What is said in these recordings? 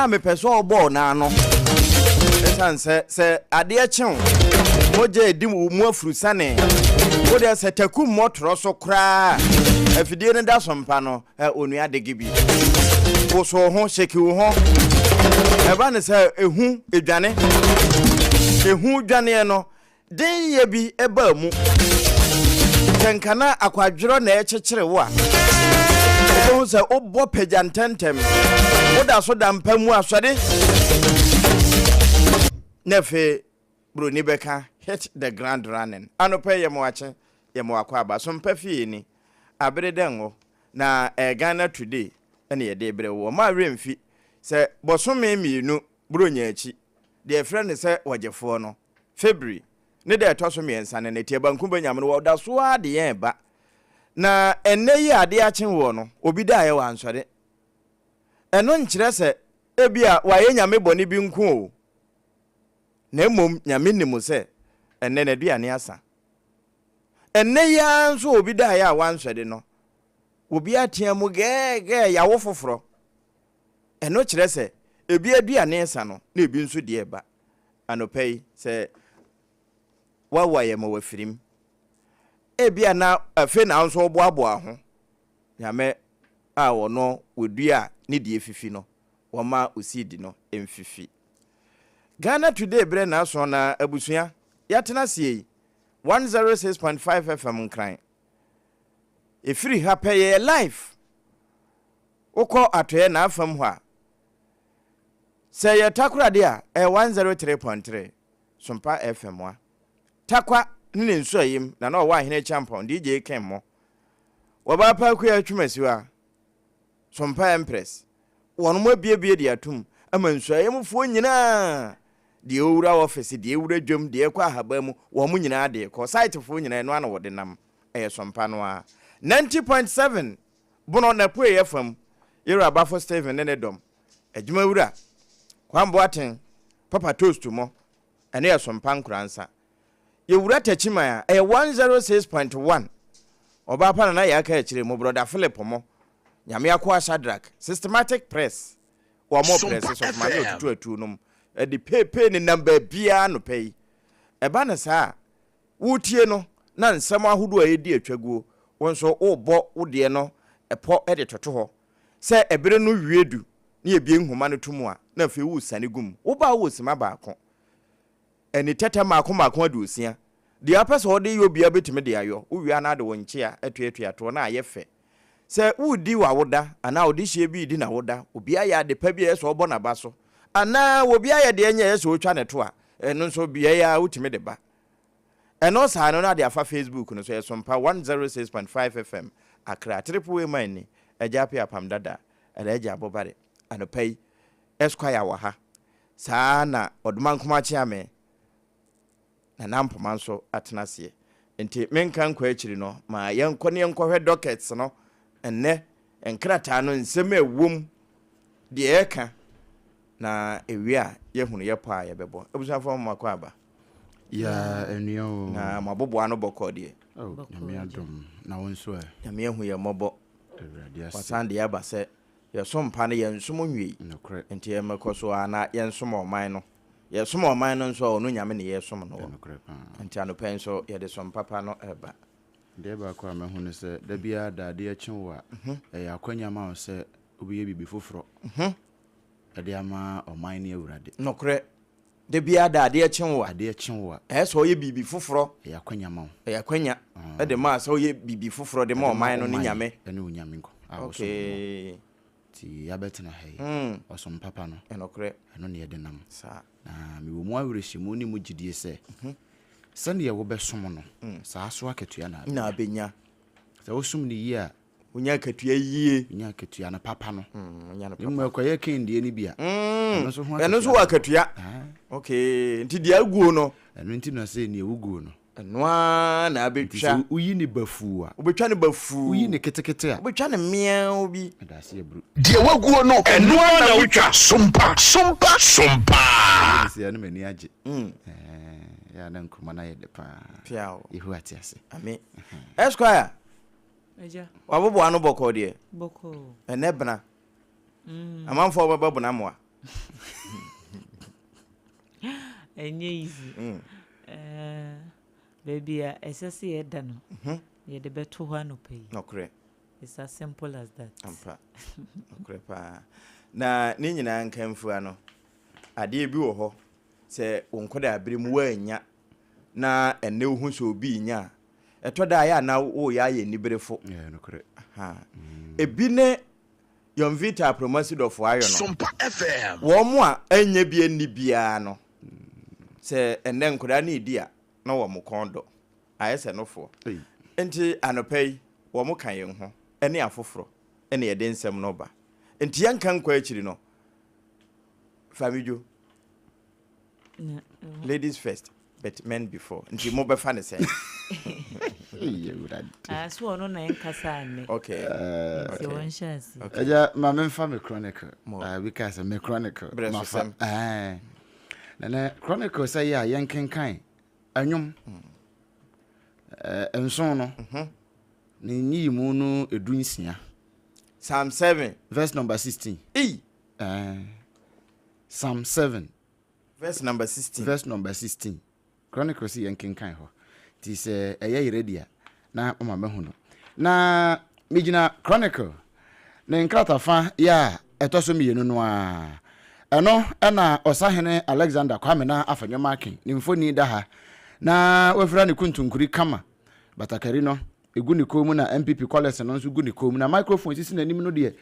Me peso obo na no esan se ade a chen moje edi mu afurusane wo de se takum motoro so kra afidie ne da sompa no onua de gibi wo so ho sheki wo ho e ba ne se ehu edwane no den ye bi e ba mu tenkana akwadwero na e chekere wo a wo se obo pejantentem Oda so da mpamu asode nefe bro ni beka hit the grand running anope yemoache yemwakwa aba so mpafie ni abredenwo na Ghana today ene ye de brewo ma remfi se bosome mienu bro nyaachi de friend se wajefo no February ne de to so miensa ne tie banku banyam no woda so ade yen ba na enne yi ade achen wo no obi da ye wansode eno nkyere se ebia waye nyame boni bi nku o na emom nyame nimu se enne na duane asa enne ya nso obi da ya wanswede no obi atiamu gege ya wo foforo eno kyere se ebi aduane asa no na ebi nso de eba anopei se wawaye ma wafirim ebia na afe na nso boaboa ho nyame a wono wodua ni die fifi no woma osidi no emfifi Ghana today bre na so na abusua yatena sie 106.5 FM nkran efiri happy ye life ukọ atoye na afam ho a se ye takura de a 103.3 Sompa FM wa takwa ne nso ayim na na wa hene champion DJ Kemmo waba pa ku ya twumasiwa Sompa Empress wonu mo biebie de atum amanso ayemfo nyina de owura office de ewura dwom de ekwa haba mu wo mu nyina de ko site fo nyina no ana wode nam Sompa no a 90.7 bono na po yefam yero abafo Steven ne dom adwuma wura kwambo aten papa toast mo ene Sompa nkransa yewura tachima ya 106.1 oba pa na ya aka akire mo brother Philip mo nyame akwa Shadrack systematic press wo mo press of mani otutu atu num de pepe ni number bia no pay eba na sa wutie no na nsam ahodo a yedi atwaguo wonso obo wode no epo de toto ho se ebere no wiedu na ebie nhoma no tumu a na fe wu sane gum wo ba wo sima ba ko eni tete mako aduosia de apese ode yo bia betime de ayo wo wia na de wonche a atuato na ayefe se wudi wa woda ana odi hye bi di na woda obi aya de pa bi eso obo na ba so ana obi aya de enya eso otwa ne to a eno nso bia ya wutime de ba eno sa no na de afa Facebook no so Sompa 106.5 FM Accra triple mani ejapi APAM DADAA eja abobare anopai esquire wa ha saa na odman kuma chiame na nampoma nso atenase enti menka nkwa akiri no ma yenko ne yenkohwe dockets no enne enkrata no nsem ewom de eka na ewia yehunu yepa yebebo ebusafo makwa aba ya enyo na mabobo ano bokọ de oh nyame adom na wonso nyame ahu ye mobo wasande ya base ye sompa ne ye nsomo nwi enti ye mekoso ana ye nsomo oman no ye somo oman no nso ono nyame ne ye somo no enti anopen so ye de sompapa no eba de ba kwa me hu ne se da bia da de akinwa ya kwanya ma o se obiye bibi foforo de ama oman ne awurade nokre de bia da ade akinwa so ye bibi foforo ya kwanya ma ya kwanya de ma so ye bibi foforo de ma oman no ne nyame ene onyame nko okay ti ya betena hey osom papa no enokre eno ne de nam sa na mi wo mu awrehyimu ni mu gidie se sande ye wo besom no sa aso akatua na benya sa wosum ni yi a unya akatua yie unya akatua na papa no unya na papa mu akoye kendie ni bia eno so akatua okay nti dia aguo no eno nti no se ni ewuguo no eno na abetwa uyi ni bafu a obetwa ne bafu uyi ni ketekete a obetwa ne mmea obi adase ebru dia waguo no eno na wutwa sompa se anu mani age ya na nkuma na yede pa piao ihu atiase amen esquire eja wabobo ano boko de boko enebna amanfo babo na moa enye easy baby esese ye da no ye de beto ho no pay nokre it's as simple as that ampa nokre pa na ni nyina nkamfu ano ade bi wo ho se wonkoda abirem wanya na ene hu so obi nya etoda ya na wo ya ye niberefo nokre ha ebi ne Yomvita promoted of ayo no Sompa FM wo mo a anya bi ani bia no se ene nkoda na idia na wo mo kondo ayese no fo enti anopai wo mo kan ye ho ene afoforo ene ye densem no ba enti yankan kwa akiri no famijo ladies first but men before enti mo be fa ne say so no na enkasa ane okay so one chance eja ma me fa me chronicle because me chronicle ma fa na chronicle say ya yankenkan anwum enson no ni nyimu no edunsia Psalm 7 verse number 16 Psalm 7 verse number 16 verse number 16 chronicle say yankenkan ho ti se eye redia na mama mehu no na migina chronicle na nkrata fa ya etoso mienu no a eno na osahene Alexander Kwame na afanyoma akin ni mfoni da ha na wafira ne kuntunkuri kama batakari no egu ni komu na MPP college no nso gu ni komu na microphone sisi na nim no de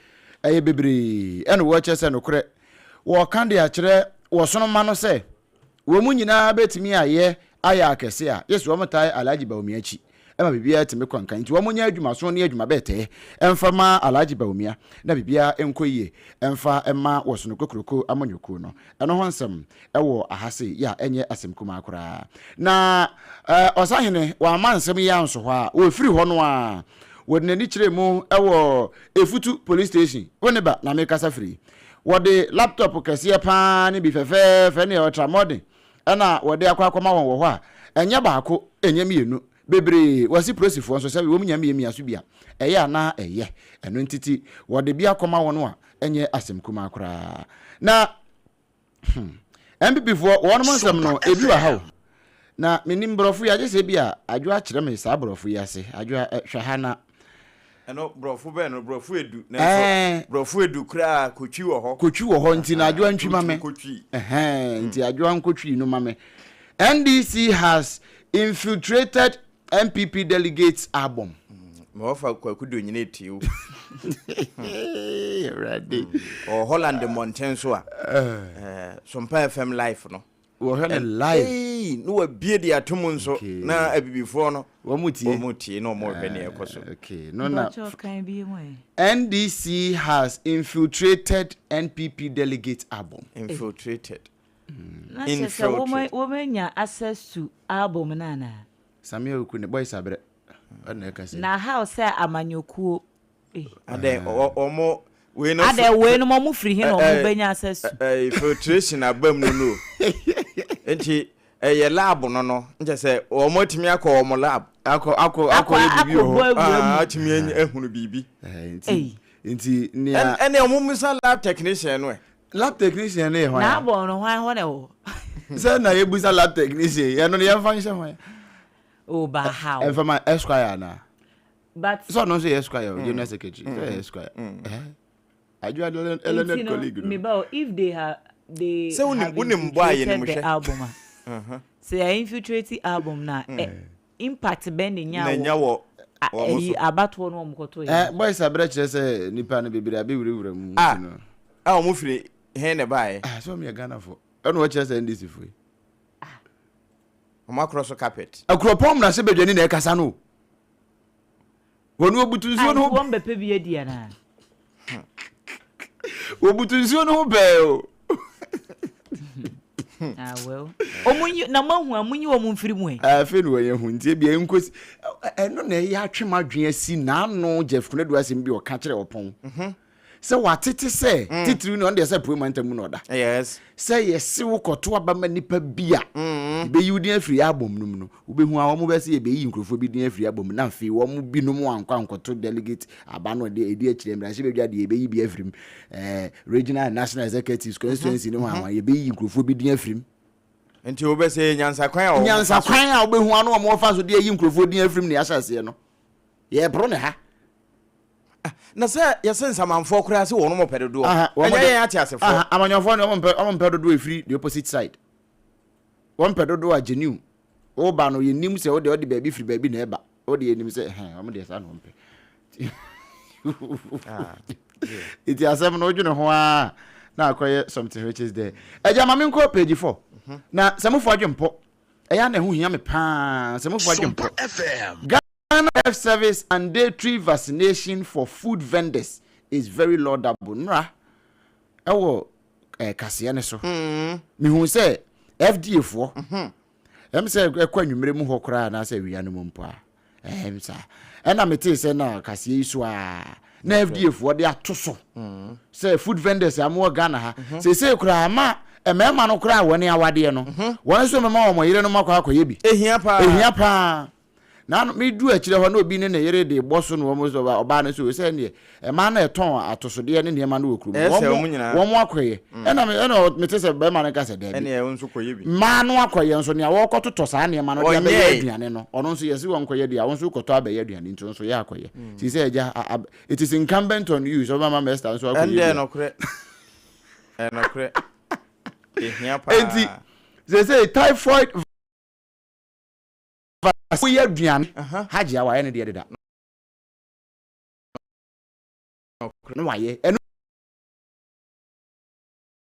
eye bebre eno wo chese no kore wo kan de a kire wo sono ma no se wo mu nyina betimi aye aya akese a yesu wo mtai Alhaji Bawumiachi ema bibia teme kwankan nti wo munya adwuma so ne adwuma bete emfa ma Alhaji Bawumia na bibia enkoyie emfa ema wosono kokroko amanyoko no eno ho nsem ewo ahase ya enye asem kuma akora na osahene wa mansem ya nso ho a wo firi ho no a wodnani kire mu ewo efutu police station woni ba na mekasa firi wode laptop kase pa ne bi fefe ne ultramodern ana wode akwa won wo ho a enye baako enye mienu bebre wasi prosifo nso sabe wo nyame aso bia eye na eye eno ntiti wode bia koma wono a enye asem kuma akora na MPP fo wono monsem no ebi wa hawo na menim brofu ya jese bia adwo a kire me sa brofu ya se adwo hwahana eno brofu be no brofu edu na brofu edu kra kotwi wo ho nti na adwo antwi mame nti adwo ankotwi no mame NDC has infiltrated MPP delegates album. Mofa kwa kudo nyine tiu. Ready. O Holland Mountain so a. Sompa FM live no. Wo Holland live. No we bie dia atom nso na abibifo no. Wo mutie no mo hwe ne ekoso. Okay. No na. kan bi ho. NDC has infiltrated NPP delegates album. Infiltrated. Womanya access to album na Samuel Okune boy sabre na how say amanyokuo ade omo we no ade we no mo free hin no mo benya access filtration abam no enti eye lab no nje se o motimi akọ o mo lab akọ ebibi o atimi ehunu bibi nti ne ene o mumisa lab technician no lab technician ne ho na abo no hwan ho ne wo se na yebusa lab technician ye no ne function ho o ba how e from Esquire na but so no say Esquire junior secretary Esquire I do Eleanor colleague me ba if they have they so unim boy ye no mo hwe album say infiltrate album na impact ben nya wo abato no mkoto boys abra kire say nipa na bebere abewurewura mu no o mo firi he ne bae so me Ghana for eno wo kire say ndisi fu o ma cross carpet akropom na se bedwani na ekasa no wonu obutu nsuo no won bepe bi adia na obutu nsuo no be o well omunyi na mahu amunyi wo mumfiri mu fe no ye hu ntie bia enkosi eno na ye atwemadwen asi na ano Jeff Kunedu asem bi o ka kire opon se watete se titiri no nde se promoter mu no da yes se yesi wo koto abama nipa bia be yudin afiri abom num no obehu a wo mo be se be yi nkrofo bi din afiri abom na mfe wo mo bi num ankwa nkoto delegate aba no de edi akire mra se be dwa de be yi bi afirim regional national executives constituency no ha ye be yi nkrofo bi din afirim enti wo be se nyansa kwan a obehu ano mo fa so de yi nkrofo din afirim ne asase no ye bro ne ha na se yesensa manfo kura se wono mo pedodo enya ye ati asefo amanyofo ne o mo pedodo efiri the opposite side one pedodo a genuine o ba no ye nim se o de baabi firi baabi na eba o de ye nim se o mo de sa no mpe iti asem no odwene ho a na akoye something which is there eja mame nko page 4 na semufo adwempo eya na hu hia me pa semufo adwempo Ghana Health Service and day 3 vaccination for food vendors is very laudable. Nra ewo kase ne so. Me hu say FDA fo. Em say ekwanwumere mu hokora na say wia no mpo a. Em sa. Ena mete say na kase yi so a. Na FDA fo de atoso. Say food vendors amo Ghana ha. Say kura ama emema no kura woni awade no. Won so mema wo mo yire no makwa akoye bi. Ehia pa. Na me du akire ho na obi ne yere de boso no mo so oba na so se ne e ma na eton atosode ne ma na okuru wo mo akoye e na me tese be ma na ka se de ene e nso koye bi ma no akoye nso ne wo kototo sa ne ma no de be aduane no ono nso yesi won koye dia won so koto abe aduane nti nso ya akoye ti se eja it is incumbent on you so mama master nso akoye ende no kure ehia pa enti se typhoid we aduane haji awaye ne de deda no waye enu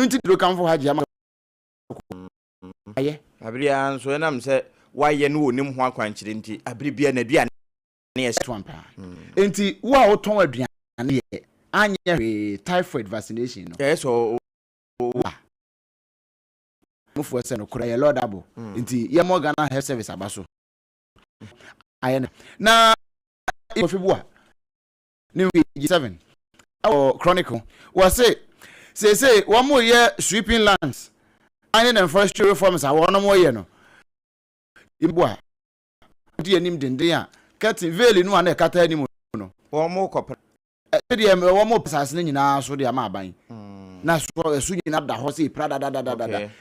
nti do kan fo haji ama aye abria nso enam se waye no onim ho akwankyire nti abribia na aduane ne estompa enti wo a woton aduane ye anye typhoid vaccination no so mo fo se no kura ye laudable enti ye mo Ghana Health Service abaso ayene na ifebua ni 7 or chronicle was say one more year sweeping lands and then forestry reforms are one more year no ibua di anim dende a curtain veil no na kata anim no one more copper e one more pasas na nyina so de ama aban na so nyina da ho say prada da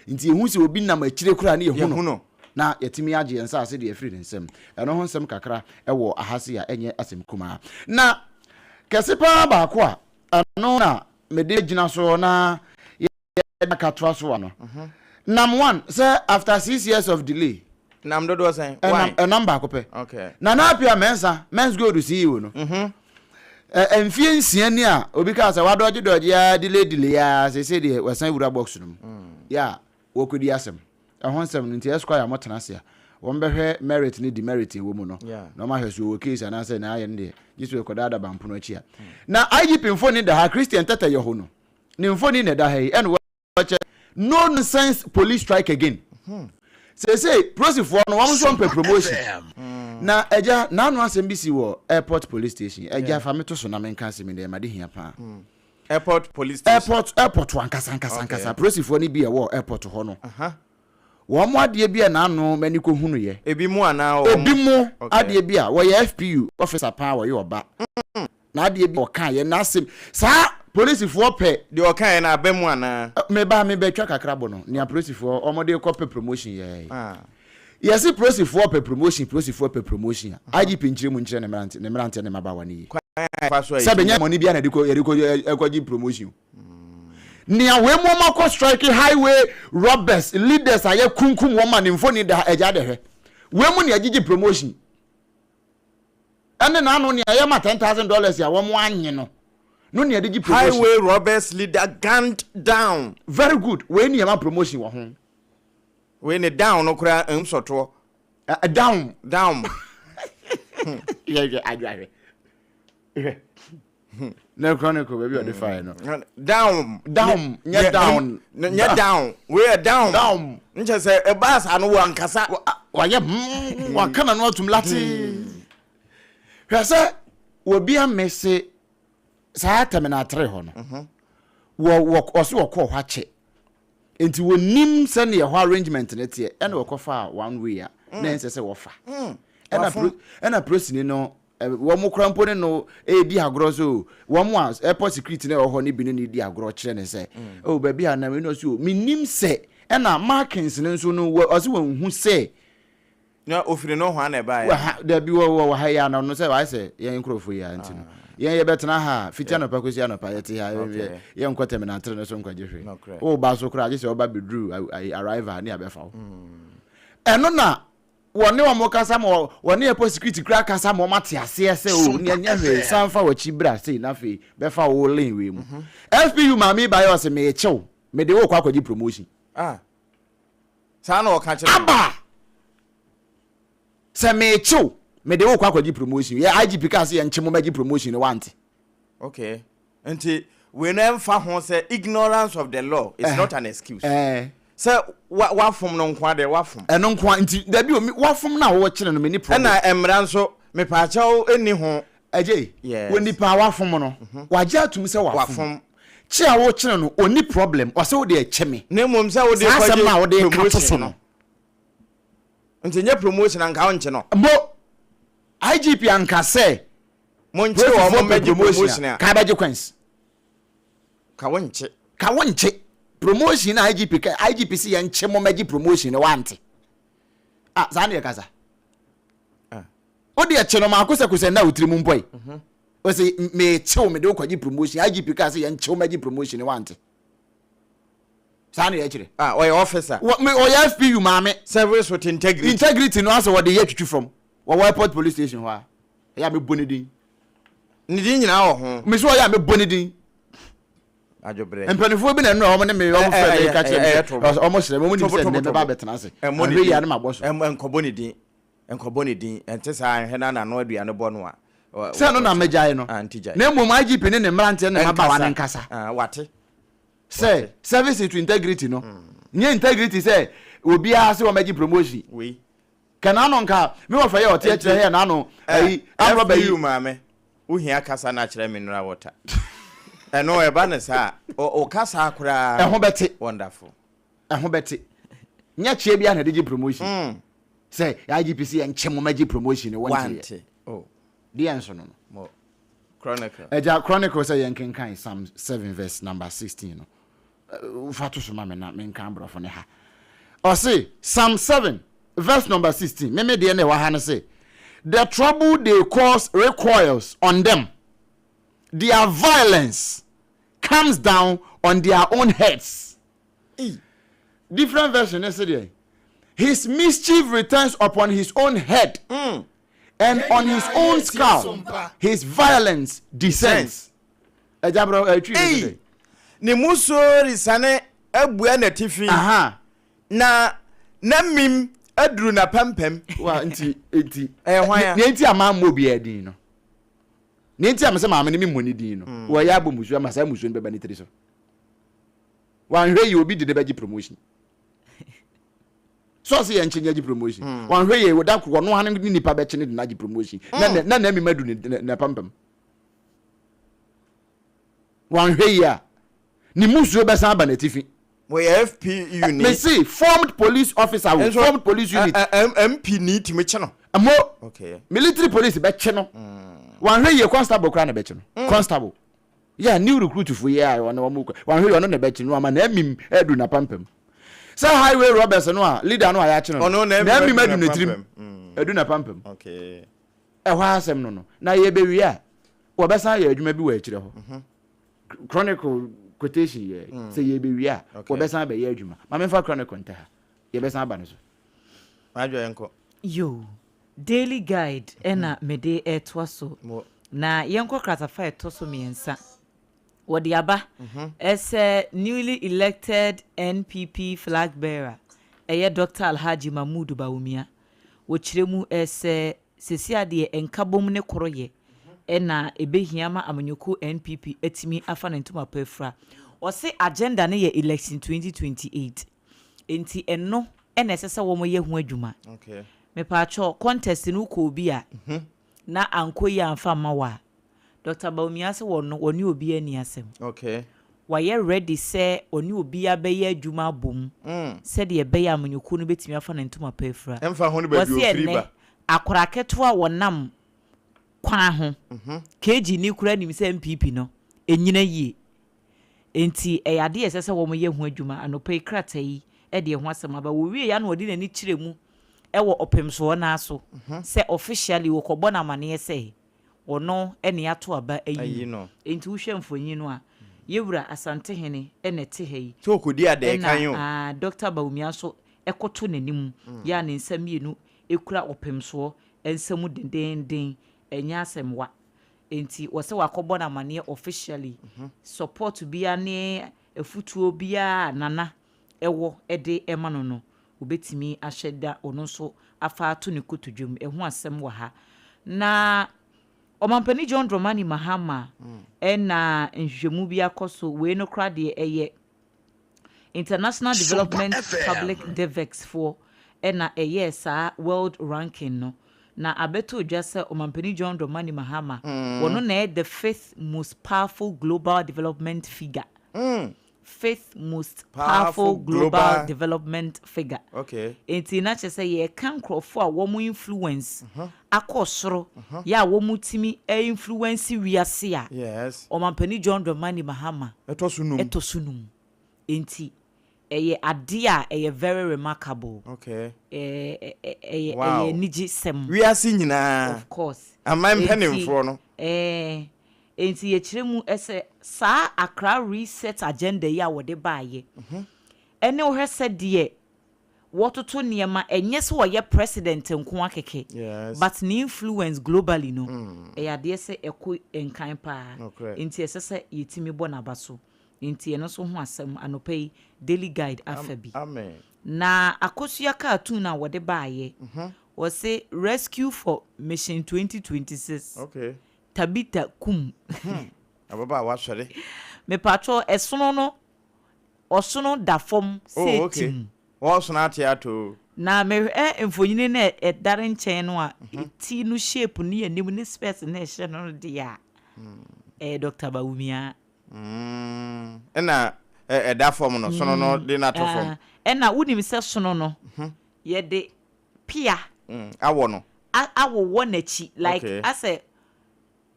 nti ehu se obi na makire kura na ehu no na yetimi age yensa ase de afiri nsem eno ho nsem kakra ewo ahase a enye asem kuma na kesepa ba ko a ano na mede gina so na ye katwa so no number 1 say after 6 years of delay nam dodo say why a number akope okay na apia men's go to see you no enfie nsia ni a obi ka say wadoje ya delay ya say de wasan wura box no ya wokodi asem ahonsem nti Esquire motena se a won behwe merit ni demerit wo mu no no ma hweso wo case ana se na aye nde jisu ekodada bampono achi a na IGP mfoni da ha Christian tata ye ho no ni mfoni ne da ha e no no nonsense police strike again say prosifo no won so promotion na eja na anu asem bi si wo airport police station eja fa meto so na menka asem de ma de hia pa airport police station airport wankasa prosifo ni bi e wo airport ho no wo mo ade bia na no mani ko hunu ye ebi mu ana o obi mu ade bia wo ye FPU officer pa wo ye oba na ade bia o kan ye na asem sa police for pe de o kan na abemu ana me betwa kakra bo no nia police for omode ko pe promotion ye yes police for pe promotion IGP nchire mu nchire ne mrante ne mabawa ni sabe nya money bia na diko ekoji promotion nia we mo mako strike highway robbers leaders aye kunkum wo man mfoni da eja de hwe we mu ne agigi promotion ene na no ne aye ma $10,000 ya wo mo anye no ne agigi promotion highway robbers leader gunned down very good we ne ma promotion wo ho we ne down no kura msoto down yeah adware no chronicle baby on the fire no down we are down nche say e bass anu wankasa waye wakana no atum lati hwese obi amese saa terminal 3 ho no wo oso wo hwa che enti wonim se ne ho arrangement ne tie ene wo kofa one way a na ense se wo fa ena prosini no wo mo krampo ne no di agro so wo mo airport security ne ho ne bi ne di agro kire ne se o ba bi ana me no so minim se ena markings ne so no o se wo hu se na ofire no ho ana ba ya da bi wo ha ya na no se wa se ye nkrofo ya nti no ye betena ha fitia no pa kosi anopa ye te ha ye nkwata me na atre no so nkwaje hwe o ba so kra je se o ba bedru arrival ne abefa wo eno na woni wo kasa mo woni e security kra kasa mo mate ase ese o nya hwe sanfa wachi bra sei na fe befa wo lane we mu FPU mami ba yo se me chew me de wo kwa kwaji promotion sa na o ka kire aba se me chew me de wo kwa kwaji promotion ye IGP ka se ye nchemo maji promotion want okay nti we no emfa ho say ignorance of the law is not an excuse say wa fom no nkwa de wa fom eno nkwa nti da bi wa fom na wo kire no me ni problem na emra nso me pa chaw eni ho eje woni pa wa fom no wa ja atum se wa fom chi a wo kire no oni problem o se wo de eche me na mom se wo de promotion no nti nye promotion anka wo nche no mo IGP anka se monche wo mo meji promotion ka baje kwens ka wonche promotion na IGP si ya nche mo meji promotion want zane ya kaza odi ya cheno ma akose na utiri mu boy o se me chew me de kwaji promotion IGP ka si ya nche mo meji promotion want zane ya chire o ya officer o ya FPU maame service with integrity no aso wo de ye twitwi from wo airport police station ho ya me bonidin ni din nyina wo ho me so ya me bonidin ajobre empanifo bi na no omo ne me omo fe ka che omo sire mo ni se ne ba betena se we ya ne maboso enkobonidin ente sa hena na no aduane bo no a se no na mejae no na mo IGP ne ne mrante ne mabawa ne nkasa wate se service to integrity no nye integrity se obi a se wo meji promotion we kana no nka me wo fa ye ote kire he na no amro ba yi maame wo hia kasa na kire mineral water eno eba ne sa o kasa akura eho bete wonderful eho bete nya chie bia na de promotion say IGPC en chemo magi promotion want the answer no mo chronicle eja chronicle say yen kenkan Psalm 7 verse number 16 no fatu so ma me na men kan brofo ne ha o say Psalm 7 verse number 16 me de na wa ha no say the trouble they cause recoils on them, their violence comes down on their own heads. Different version yesterday. His mischief returns upon his own head, and on his own skull his violence descends. Ni musori sane ebua na tifi na mim adru na pampam wa nti hwan ni nti amammo bi adin no ni nti amse maame ni mimoni din no wa ya bo musu amasa musu ni beba ni tiri so wan hwe yi obi de beji promotion so se yan chenja ji promotion wan hwe yi woda ko no han ni nipa be chene de na ji promotion na mi madu na pampam wan hwe yi a ni musu be san ba na tifi we FP unit me see formed police officer formed police unit MP need to meet no amo okay military police be che no wan hwe ye constable kra na be che no constable yeah new recruit for yeah wan hwe no na be che no ama na mim edu na pampam say highway robbers no a leader no a ya che no na mim edu na tirim edu na pampam okay hwa asem no na ye be wi a wo be san ye adwuma bi wa akire ho chronicle quotation ye say ye be wi a wo be san be ye adwuma ma me fa chronicle nta ha ye be san ba no so adwo enko yo daily guide ena mede etwaso na yenko kratafa etoso miensa wodi aba as newly elected NPP flag bearer Dr. Alhaji Mahmoud Bawumia wo kiremu sesia de enkabom ne koroye ena ebehiama amanyoko NPP etimi afa na ntuma pefra o se agenda ne ye election 2028 enti enno ena esese wo mo ye hu adwuma okay me paacho contest no ko obi a na ankoyi amfa mawa Dr. Bawumia se wonno woni obi ani asem okay waye ready say oni obi abeya adwuma bom se de ebeya amanyoko no betimi afa na ntuma pefra emfa ho no ba bi ofiri ba akoraketo a wonam kwan ho keji ni kura nim se MPP no enyina yie enti eyade esese wo mo ye hu adwuma anopa ikrata yi e de ho asem aba wo wie ya na odi nani kiremu ewo opemso na aso se officially wo kobọ na mane se ono ene ato aba ayi no enti wo hwe mfonyi no a yewura asante hene ene te hei so kodi ade kan yo Dr. Bawumia so ekoto nanim ya ne nsamienu ekura opemso ensemu dendenden enya asemwa enti wose wakobọ na mane officially support bia ne efutuo bia nana ewo ede emano no obetimi ahyeda ono so afa ato ne kotodwum ehu asem wa ha na omampani John Dramani Mahama ena nhwemu bia koso we no kra de eye International Development Public Devex for ena eye sa world ranking no na abeto dwase omampani John Dramani Mahama wono na the fifth most powerful global development figure fifth most powerful global development figure okay enti na chese ye kan crofo a wo mu influence akosoro ya wo mu timi influence wiase a yes omampani John Dramani Mahama etosunum enti eye ade a eye very remarkable okay eye niji sem wiase nyina of course amam penimfo no enti ye kiremu ese sa Accra reset agenda ya wode baaye ene wo hwese de wototo niema enye se wo ye president nko akeke but ni influence globally no ya de se eko enkan pa enti esese yetimi bo na baso enti eno so ho asem anopai daily guide afabi amen na akosua cartoon na wode baaye wo se rescue for mission 2026 okay Tabita kum ababa wa sore me patro esono no osono da fom setim osono atiato na me emfonyine na edare nchen no a ti no shape ni anim ni space na ehye no de ya Dr. Bawumia ena eda fom no sono no de na to fom ena wunim se sono no ye de pia awo no awo wonachi like ase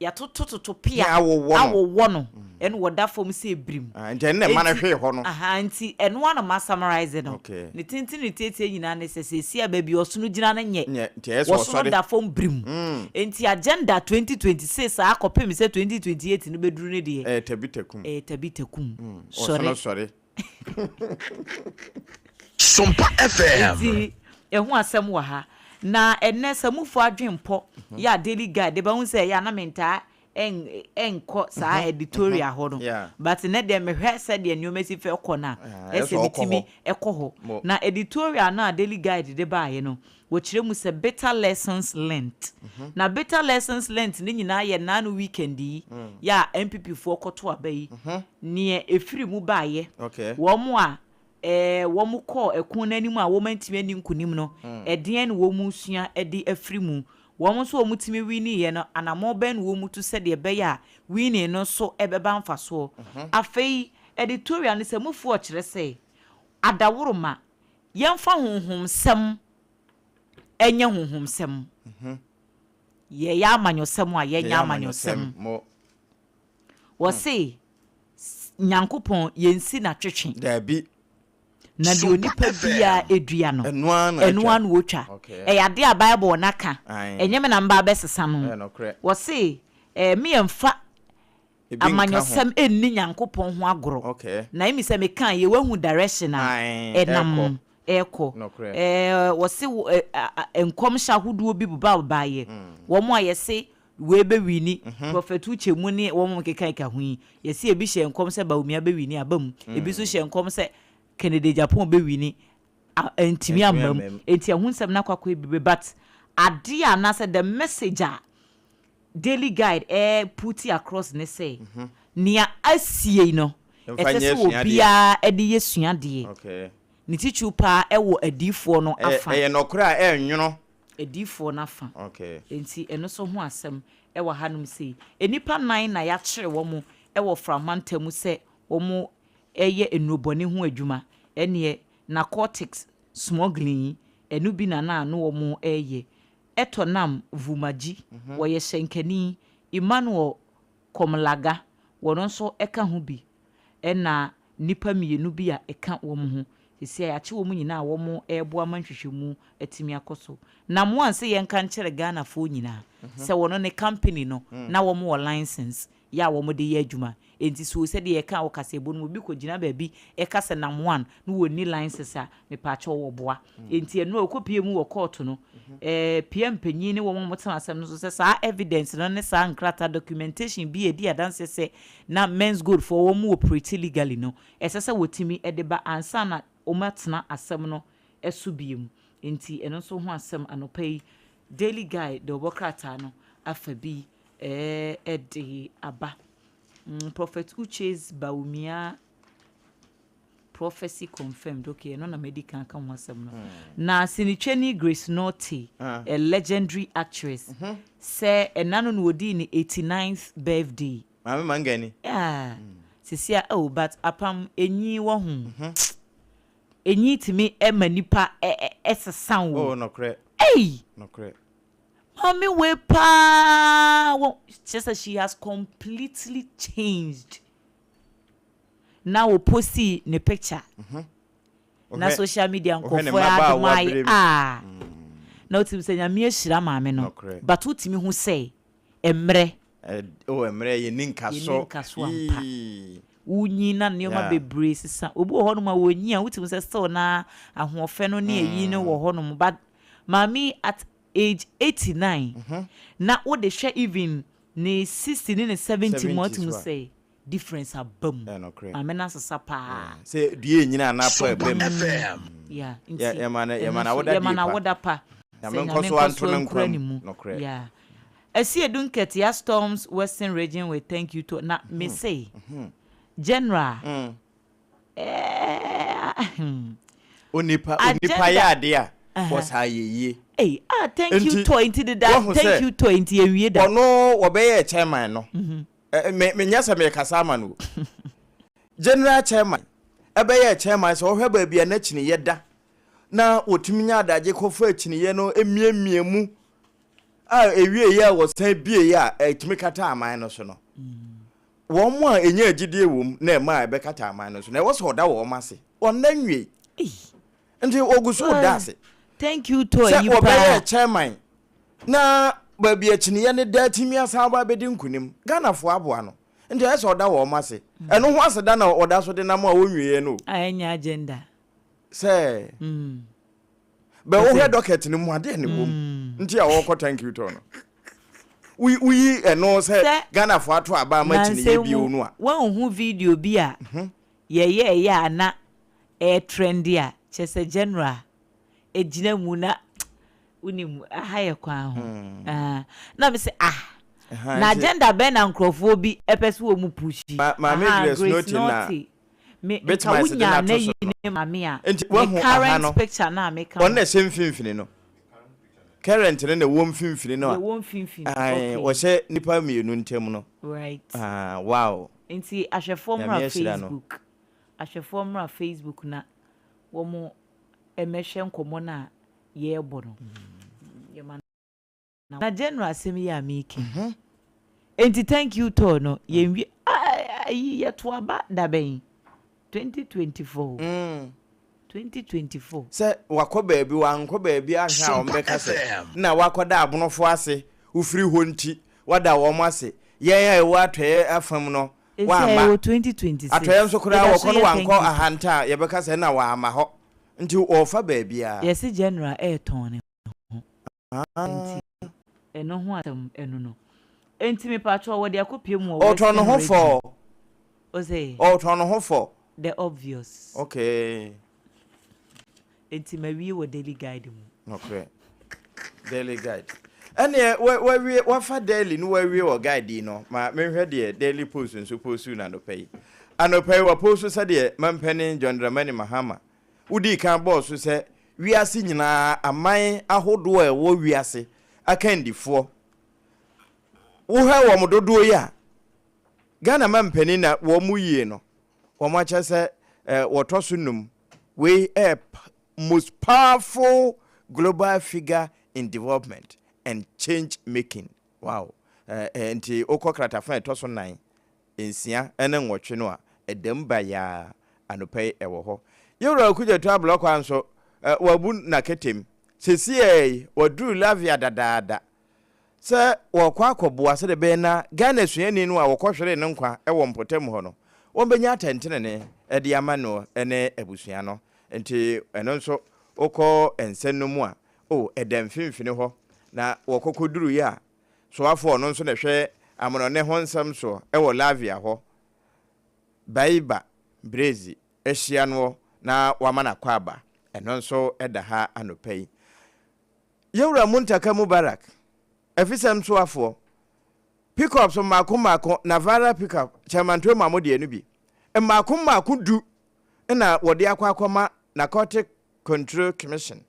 ya to pia awo no en woda fom se ebrim nje ne ma na hwe ho no nti eno ana ma summarize no ne tinti ne tete nyina ne sesesi ababi osunu gina na nye nti eso osunu da fom brim nti agenda 2026 akopem se 2028 no beduru ne de tabitakum sorry SOMPA FM nti ehu asem wa ha na enne samufo adwempo ya daily guide ba hu se ya na menta enko sa editorial ho no but ne dem hwe se de nyomesi fe kɔ na ese bitimi ekoho na editorial na daily guide de ba ye no wo kiremu se better lessons learned na better lessons learned ni nyina ye na no weekend yi ya MPP fo kɔto abai ne efiri mu ba ye wo mu a wo mu kɔ ekun nanim a wo mantimi ani nkunim no edien wo mu sua edi afiri mu wo mu so wo mutimi wini ye no anamo ben wo mu to se de be ya wini no so ebeba mfa so afei editorial ne se mufu o kire se adaworoma yɛmfa honhomsɛm ɛnyɛ honhomsɛm yɛyɛ amanyɔsɛm a yɛnyɛ amanyɔsɛm wɔse nyankopɔn yɛnsi na twetwe dabi na de onipa bia edua no ɛnoa no wotwa ɛyade a bible naka ɛnyɛ me na mba bɛsesa no wɔse me yɛmfa amanyɔsɛm enni nyankopɔn ho agoro na imi sɛ meka ye wahu direction a ɛnam ɛkɔ wɔse enkom shahuduo bi bubabaye wɔn a yɛse we be wini prophet uche mu ne wɔn keka ka ho yi yɛse ebi hye enkom sɛ baumia be wini abam ebi so hye enkom sɛ Kennedy Japan be wini ntimi amam enti ahunsɛm na kwakɔ ebibe but ade a na sɛ the message a daily guide put it across ne say nia asie no ɛsɛ sɛ obia ɛde yesua de ne tichu pa ɛwɔ adifo no afa ɛyɛ nokora ɛnwono adifo no afa enti ɛno so ho asɛm ɛwɔ hanom sei enipa nan na ya kyere wɔ mo ɛwɔ framanta mu sɛ wɔ mo ɛyɛ enubɔne ho adwuma ɛne narcotics smuggling ɛnu bi na no wɔ mo ɛyɛ etonam vumaji wɔyɛ hyenkani Emmanuel Komlaga wɔno nso ɛka ho bi ɛna nipa mienu bi a ɛka wɔn ho sisi a yache wɔn nyinaa wɔn ɛboa manhwehwemu atimi akoso na mo anse yɛn kan kyerɛ Ghana fo nyinaa sɛ wɔno ne company no na wɔn wɔ license ya wɔn de yɛ adwuma enti so sɛ de yɛka wɔ kasebo no bi kɔ gyina baabi ɛka sɛ nam one no wɔ ni license a mepaakyɛ wɔ boa enti ɛno okopie mu wɔ court no PM panyin ne wɔn motena asɛm no so sɛ saa evidence no ne saa nkrata documentation bi edi adanse sɛ na men's good for wɔn operate legally no ɛsɛ sɛ wɔtimi ɛde ba ansa na wɔmatena asɛm no ɛso biem enti ɛno nso ho asɛm anopai daily guide de wɔkrata no afa bi ɛde aba Prophet Uche's Baumia prophecy confirmed. Okay, no na medical kan wasem no. Na Sinicheni Grace Norty, a legendary actress, say enano no wodi ni 89th birthday. Mama mangani. Yeah. Sisia but apam enyi wo hu. Enyi timi e manipa esesa wo. Oh no correct. Hey. No correct. Mommy wepa. Well, just as she has completely changed. Now we post the picture. Na social media nko for my na utim say nyame ahyira maame no. But utimi hu say emre. Emre ye ninka so. Unyi na neoma bebre sisa. Obi ho no ma wonyi a utim say still na ahofe no ne eyi no wo ho no but maame at age 89 na wo de hwe even ne 60 ne 70 months mu say difference abam amena sasa pa say due nyina na pa abam yeah yamana woda pa yamenko so anto ne nkram no correct yeah esi edunket ya storms western region we thank you to na me say general onipa ya ade a was hayeye hey thank you to into the thank you to into ewie da ono wo be ye chairman no me nyasa me kasama no general chairman ebe ye chairman so hwe ba bia na chini yeda na otumi nya adaje kofa chini ye no emiemie mu ewie ye wo san bie ye a etumi kata aman no so no wo mo a enya agidie wom na ema ebe kata aman no so na wo so da wo mase onanwie ndi ogusu dase thank you to you pa say chairman na baby achiniye ne datimi asaba bedi nkunim Ghana fo aboa no nti ese oda wo mase eno ho aseda na oda so de na ma wonwie no anya agenda say be wo he docket ni mu ade ne bom nti a wo ko thank you to no we eno say Ghana fo ato aba ma chiniye bi onu a won hu video bi a ye ana trendy a chese general ejina mu na unim ahaya kwa ho na me say na agenda be na nkrofo bi epese wo mu pushi ma me grace na me BITMISE na to so ne mame a current picture na me ka on na semfimfini no current ne na wo mfimfini no wo mfimfini okay wo se nipa mienu ntem no right wow nti ahwefo mra Facebook na womo emehwe nkomo na ye ebo no yema na general asemi ya miki enti thank you to no ye ye to aba da ben 2024 2024 se wakọ baabi wankọ baabi ahwa o mbeka se na wakoda abonofo ase ufiri ho nti wada wo mo ase yen ewo atwe afam no wa ma 2026 atwe nso kura wakọ no wankọ ahanta ye beka se na wa ama ho nti ofa baabi a yes general ton ne enti eno ho atam eno no enti me patro wo de akopie mu o ton ho for o say o ton ho for the obvious okay enti mawie wo daily guide mu okay daily guide ene we fa daily no we wo guide no ma menhwe de daily post nso post na no pay anopai wa post so de mampani John Dramani Mahama udi kan boss so se wiase nyina aman ahodo e wo wiase akandifo wo ha wo mododo ya Ghana mampani na wo mu yie no wo ma che se wo toso num we most powerful global figure in development and change making. Wow. Enti okokrata fa etoso 9 ensia ene nwotwe no a edemba ya anopai ewo ho. Yewra kuja to block anso wabu na ketem. Sesi wadru lavia dadaada. Se wakwa akoboa se de be na Ghana suani no a wokohwere ne nkwa ewo mpotem ho no. Wombenya atentene ne ede ama no ene ebusua no. Enti eno nso okọ ensenu mu a edem finfini ho na wokokoduru ya so afọ no nso na hwe amono ne ho nsam so ewo lavia ho baiba brezi ehia no na wamana kwaba eno nso eda ha anopai yewura muntaka mubarak efisem so afọ pick up so mako na vara pick up chairman mamode enu bi mako du na wode akwa Narcotic Control Commission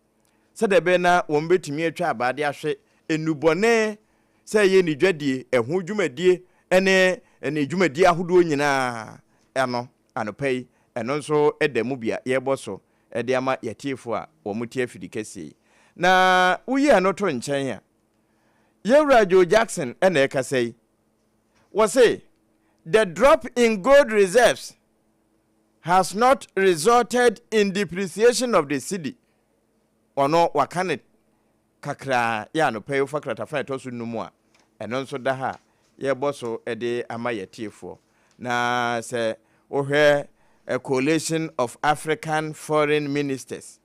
said the bena won betimi atwa abade ahwe enubone say ye ni dwadie eho dwumadie ene dwumadie ahodo nyina eno anopai eno nso edemu bia ye boso ede ama yatifo a wo mutie afidikasi na uyi anoto nchen a Yewra Joe Jackson ene ekasai was say the drop in gold reserves has not resulted in depreciation of the cedi. Ono wakane kakra ya no pay for kratafa etosu numu a eno nso da ha ye boso ede amayetifo na se ohwe a coalition of African foreign ministers,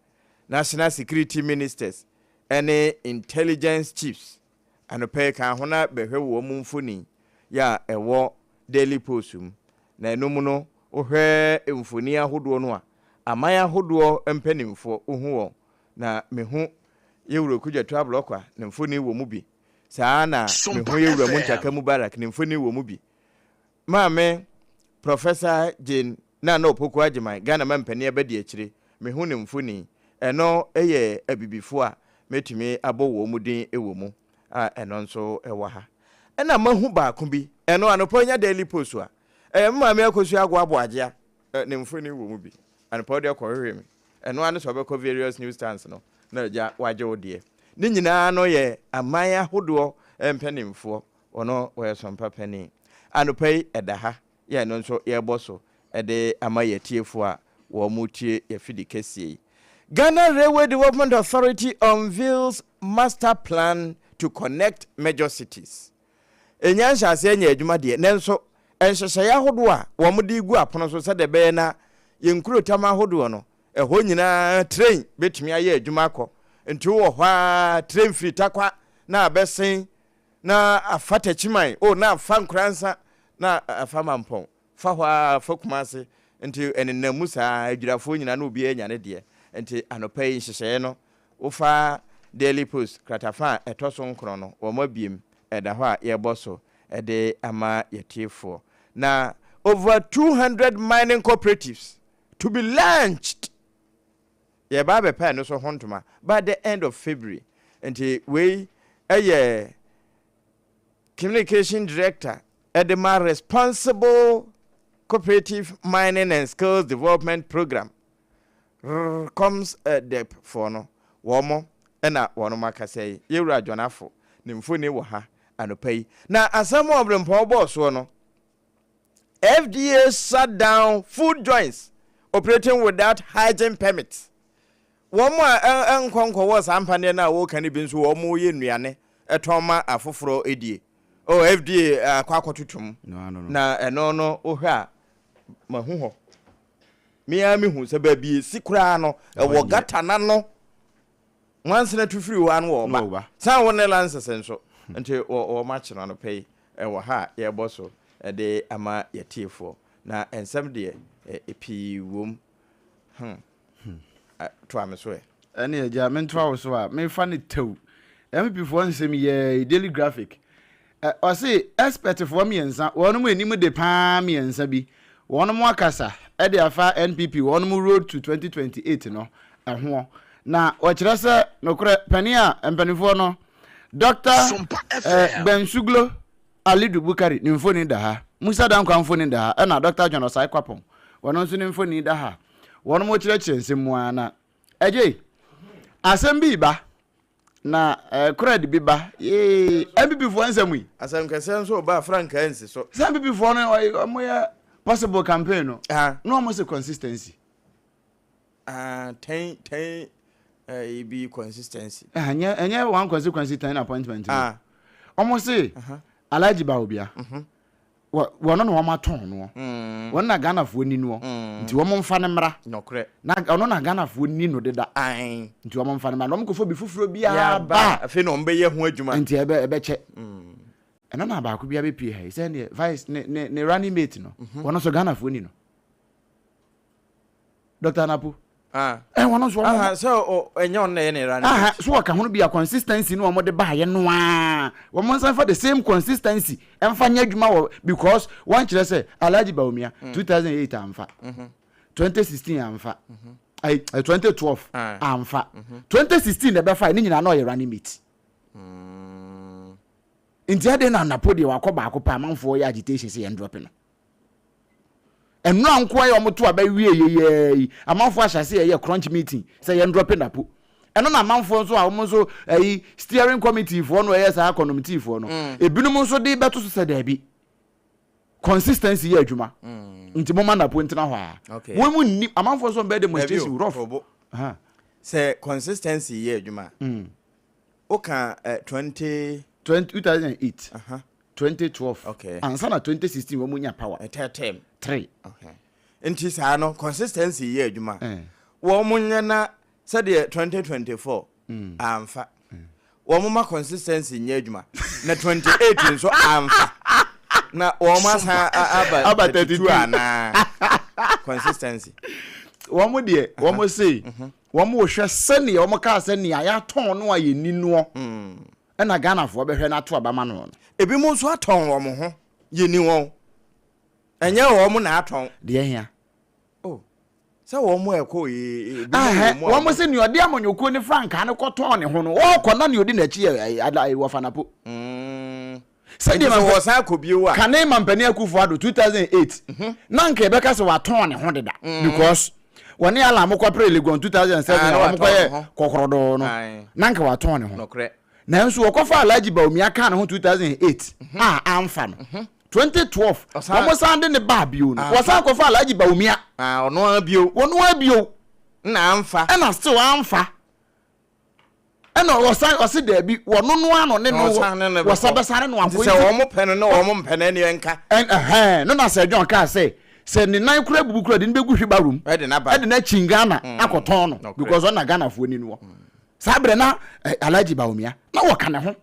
national security ministers, any intelligence chiefs and pay kan hona behwe wo mumfuni ya ewo daily postum na enum no ohwe emfoni ahodo no a amaya ahodo empanimfo ohu na mehu yewuro kudwa travel kwa na mfoni wo mu bi saa na mehu yewuro muntaka mubarak na mfoni wo mu bi maame Professor Jane na opoku agiman Ghana mampani abadi akire mehu ne mfoni eno eye abibifo a metumi abo wo mu din ewo mu a eno nso ewa ha ena mahu ba ko bi eno anoponya daily post a maame akosu agwabo agea ne mfoni wo mu bi anopo de kwahwe mi eno ane so be ko various news stands no na ja waje odie ni nyina no ye amaya hodo empanimfo ono we SOMPA pani anopai edaha ye no nso ye boso ede amayetiefo a wo mutie ye fidikesi Ghana Railway Development Authority unveils master plan to connect major cities. Enyansha ase enya adwuma de nenso enhyehyɛ ahodo a wo mudi gu apono so sɛ de be na yenkuro tama ahodo no ɛho nyina train betumi aye adwuma akɔ nti wo hwa train free takwa na abɛsen na afata chiman na afa nkransa na afa mampɔn fa hwa fa kumase nti enennamu saa adwurafo nyina na obi anya ne de nti anopai hyehyɛ no wo fa daily post kratafa etoso nkro no wo mabiem ɛda hɔ a yɛbɔ ɛde ama yɛtiefo na over 200 mining cooperatives to be launched yɛba bɛpɛ no so hontoma by the end of February nti we communication director Edema responsible cooperative mining and skills development program comes dep for no womo ena wono maka say yewura adwonafo ne mfoni wo ha anopai na asamo obrempo boss no FDA shut down food joints operating without hygiene permits. Womo enkonko was ampane na wo kan bi nso womo ye nnuane etoma afoforo edie. Oh FDA kwakotutum. No. Na eno no ohwa mahuho. Miami hu se ba bi sikura no wo gata na no. Once na to free one wo ba. San won lance senso. Nti wo match no pay wo ha ye boso de ama yetiefo. Na ensem de epi wom to amso e ene eja mentwa wo so a me fa ne tew MP for nsem ye daily graphic o say expert for miensa wono mu enim de pa miensa bi wono mu akasa e de afa NPP wono mu road to 2028 no ho na o kire se nokure pani a empanifo no Dr. Bensuglo Alidu Bukari ni mfoni da ha Musa Dankwa mfoni da ha na Dr. John Osai Kwapon wono nso ni mfoni da ha wono mo kire nsemu ana eje asem bi ba na credit bi ba MPP for nsemu yi asem kese nso ba frank ansi so MPP for no mo ya possible campaign no no mo se consistency 10 be consistency enye one consequence 10 appointment almost say Alhaji Baobia wono no ma ton no wono na Ghana fo ni no nti wo mo mfa ne mra nokre na ono na Ghana fo ni no deda nti wo mo mfa ne mra no mo kofo bi fufuro bia ba afi no mbe ye ho adwuma nti ebe che eno na ba ko bia be pie ha say ne vice ne running mate no wono so Ghana fo ni no Dr. Napu wono so so enyo na ye ne running so waka hono bia consistency no mo de ba ye no wo mo san for the same consistency emfa nya adwuma because one kire say Alhaji Baumia 2008 amfa 2016 amfa 2012 amfa 2016 de be fa ni nyina na ye running mate intia de na napo de wakoba akopa amanfo ye agitation say drop no enu anko ayo moto aba wie ye amanfo ahyase ye crunch meeting say ye drop napo eno na amanfo nso a wo nso steering committee for no yes a committee for no ebinum nso de beto so say da bi consistency ye adwuma nti mo napo ntina ho a wo mu ni amanfo nso be demonstration rough say consistency ye adwuma oka 2008 2012 okay ansa na 2016 wo munya power 3 okay nti sa no consistency ye adwuma wo munya na said 2024 amfa wo muma consistency nye adwuma na 28 nso amfa na wo ma sa aba 32 ana consistency wo mu de wo mu say wo mu hwe sene wo mu ka sene ya ton no aye ni no na Ghana fo be hwe na to abama no ebi mu nso aton wo mu ho ye ni won enye wo mu na aton de hia se wo mu eko ye wo mu se ni odi amonyoko ni franka ne koton ne ho no wo ko na ni odi na chi wo fanapo se de wo sa kobio a kan ma mpani akufo ado 2008 na nka ebe ka se wa ton ne ho deda because woni ala amokwa pre legon 2007 na amokwa ye kokorodo no na nka wa ton ne ho na nso wokofa Alhaji Baumia kan ho 2008 amfa no 2012 omo sande ne ba bio no wosan kofa Alhaji Baumia ono abio na amfa na still amfa ena wosan ose da bi wono no ano ne no wosabesare no ampo se wo mo pene no wo mo mpene ne enka no na se John ka se ni nan kura bubu kura de ne begu hwiba room e de na chingana akoton no because on na Ghana fo ni no sabre na Alhaji Baumia na wo ka ne ho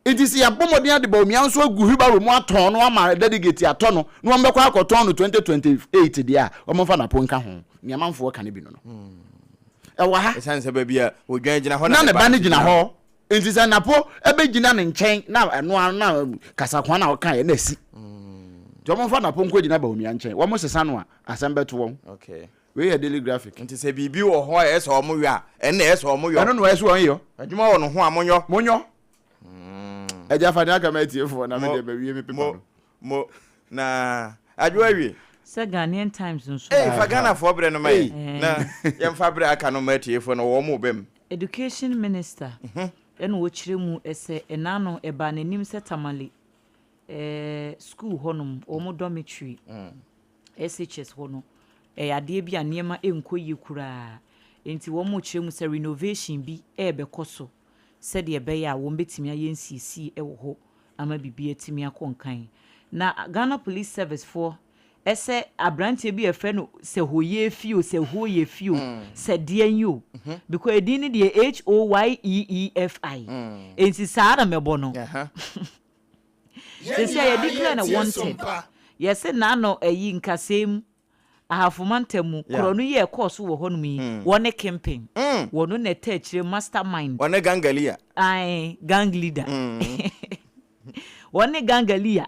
edisi ya bomodin de Baumia nso agu hwiba room aton no ama delegate aton no no mbekwa akoton no 2028 dia o mo fa na po nka ho ni manfo ka ne bi no ewa ha esanse ba bia odwan gina ho na ne ba ne gina ho entisa na po ebe gina ne nchen na eno na kasakwa na oka ye na si jo mo fa na po nko gina Baumia nchen wo mo sesa no a asembeto wo okay we ya daily graphic entise bibi wo ho e so mo wi a ene e so mo yo eno no e so won yo adwuma wo no ho amonyo eja fa na ka ma tie fo na me de ba wie me pepa mo na adwo awie Say Ghanaian Times nso. Fa Ghana for bre no mai. Na yem fa bre aka no matie fo no wo mo bem. Education Minister. Eno wo kire mu ese enano eba nanim se tamale. School honum omo dormitory. SHS hono. Ade bi anema enkoyi kura. Enti wo mo kire mu se renovation bi bekoso. Said ye be ya wo betimi ayensisi wo ho ama bibia timi akonkan. Na Ghana Police Service for ese abrantie bi efe no se hoye fio se hoye fio se de anyo because edin de HOYEEFI enti saara mebo no se ye declare na wanted yes na no ayi nkasem ahafumantemu krono ye course wo ho no mi wone camping wono na tachire mastermind wone gangalia ai gang leader wone gangalia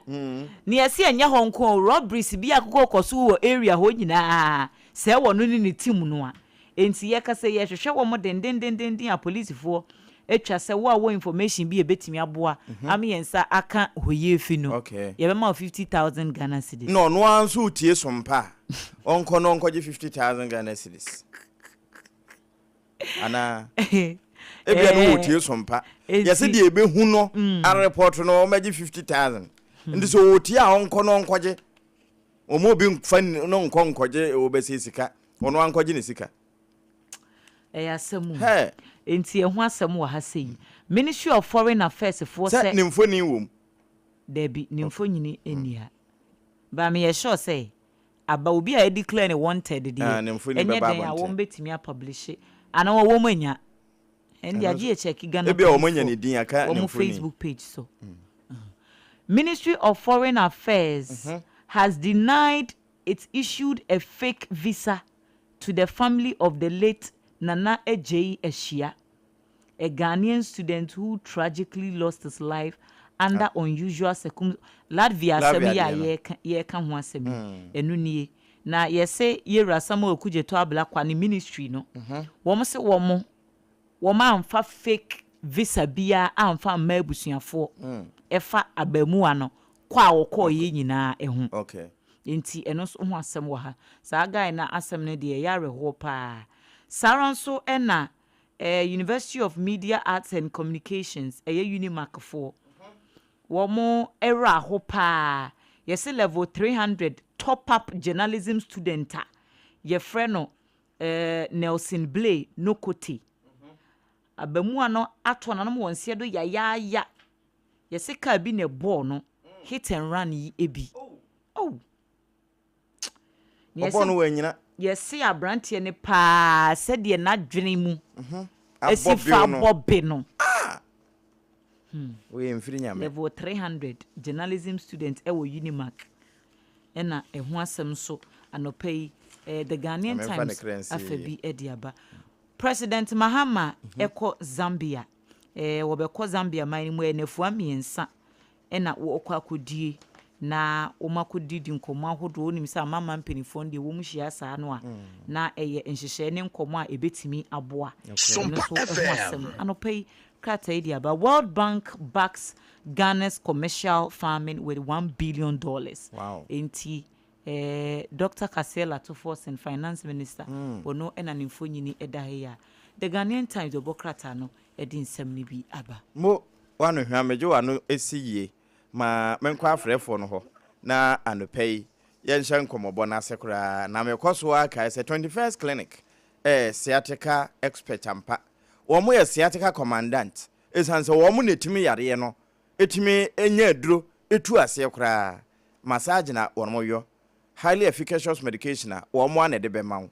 ni ase anya honko robberies bi akoko koso wo area ho nyina se wono ni team no a enti ye kase ye hwehwe wo mo dendendenden a police fo etwa se wo information bi ebetimi aboa ame yensa aka hoye fi no ye be ma 50,000 Ghana cedis no anso utie sompa onko no onko je 50,000 Ghana cedis ana ebia no utie sompa yesi de ebe hu no a report no o maji 50,000 ndi so utie a onko no onko je o mo bi fa no onko je obesi sika ono anko je ne sika asemu enti ehu asem wa ha sei Ministry of Foreign Affairs for say nimfo ni wom debi nimfo nyini enia ba me ye sure say aba obi a declare wanted dey enye den a won betimi a publish ana wo manya endi agi check Ghana ebi o manya ni din aka nimfo ni Facebook page so Ministry of Foreign Affairs has denied it issued a fake visa to the family of the late Nana Ejei Eshia, a Ghanaian student who tragically lost his life under unusual circumstances. Latvia semi ye kan ho asemi enu nie na ye se ye rasama okuje to abla kwa ni ministry no wo se wo amfa fake visa bia amfa ma abusuafo efa abamu ano kwa wo ye nyina ehu okay enti eno so ho asem wo ha sa guy na asem ne de yare ho pa Saranso ena University of Media Arts and Communications Unimac 4 womo era ho pa yes level 300 top up journalism student ye freno Nelson Blay Nokote abamu ano ato na mo wonse do ya yes ka bi ne ball no hit and run yi ebi oh yes no wanyina yes abrantie ne pa said ye na dwene mu esifa bobe no we mfiri nyame level 300 journalism student ewo Unimac ena eho asem so anopai the Ghanaian Times afabi ediaba President Mahama eko Zambia wobeko Zambia man mu enefu amiensa ena wo okwa kodie na omakodi nkomo ahodo onim sa mama mpenifo de wo mu hia saa no a na eye nhyehyɛ ne nkomo a ebetimi aboa SOMPA FM anopai krata ediaba World Bank backs Ghana's commercial farming with $1 billion. Wow. Enti Dr. Kasela Tufos and Finance Minister ono ena nimfo nyini edaheya the Ghanaian Times obokrata no edin semni bi aba mo wanu hwamejo wanu esiye ma menkwa afrefo no ho na anopai ye nhyan komobo na sekura na mekoso aka is 21st clinic sciatica expert ampa wo mo ye sciatica commandant esanse wo mo netimi yare no etimi enya aduro etu ase kura massage na wo mo yo highly efficacious medication a wo mo anede be mawo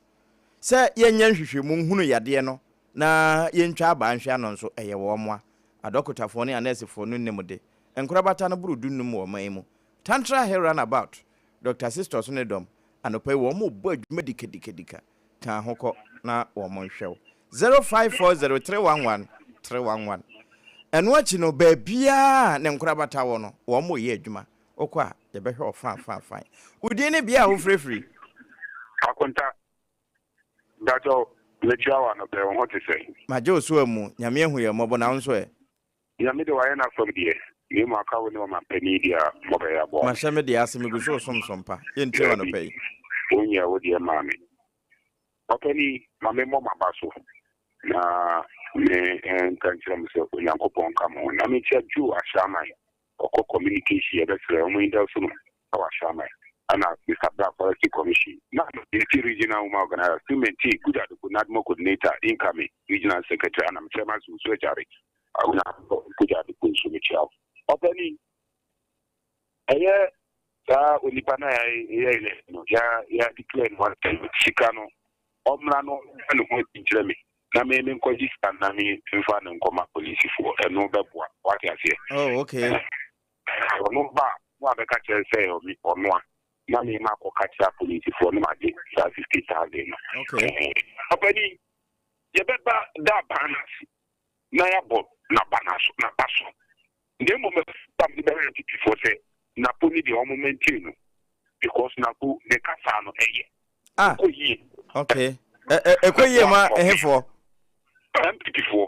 se yenya nhwehwemu hunu yade no na yentwa aba nhwe no nso eye wo mo adokotafo ne anesefo no nemude enkorabata no buru dunum wo maimu tantra hair runabout Dr. Sisters Nedom anopai wo mo bo adwuma dikadikadika kan hokọ na wo mo nhwew 0540311311 eno achi no baabia ne nkorabata wo no wo mo ye adwuma okwa ye behwe ofa udi ne bia wo frefri akonta dato lechawa no be won to say majo so amu nyame ehu ye mobo na nso e nyame de waye na from die ni mo aka wo ne ma pani dia mo be ya bo ma shame de asemi gu so sompa ye nti wa no pay when you are with your mammy. Okay, mammy, mama, basso. Na me and consider myself when Uncle Pon come on. I mean, you are shaman or communication. That's the only person our shaman. And Mr. Black Policy Commission. Not the regional organizer, to maintain good at the Nadmo coordinator, incoming regional secretary, and I'm chairman of surgery. I will not put out the consumer child. Opening a year, Ulipana, ya declared one thing with Chicano, Omlano, and what in Germany. Name Kojistan, Nami, Infan and Coma Police for a no what I say. Oh, okay. No bar, what the catcher say or me or no. Nami Marco catcher police for no magic, 50,000. Okay. Opening, you better that banners. Nayabo, Nabanas, Nabaso. The moment the benefit for say, Napoli the Omomentino, because Napu, the Casano, ah, okay. A quayema, a heifer. MP4.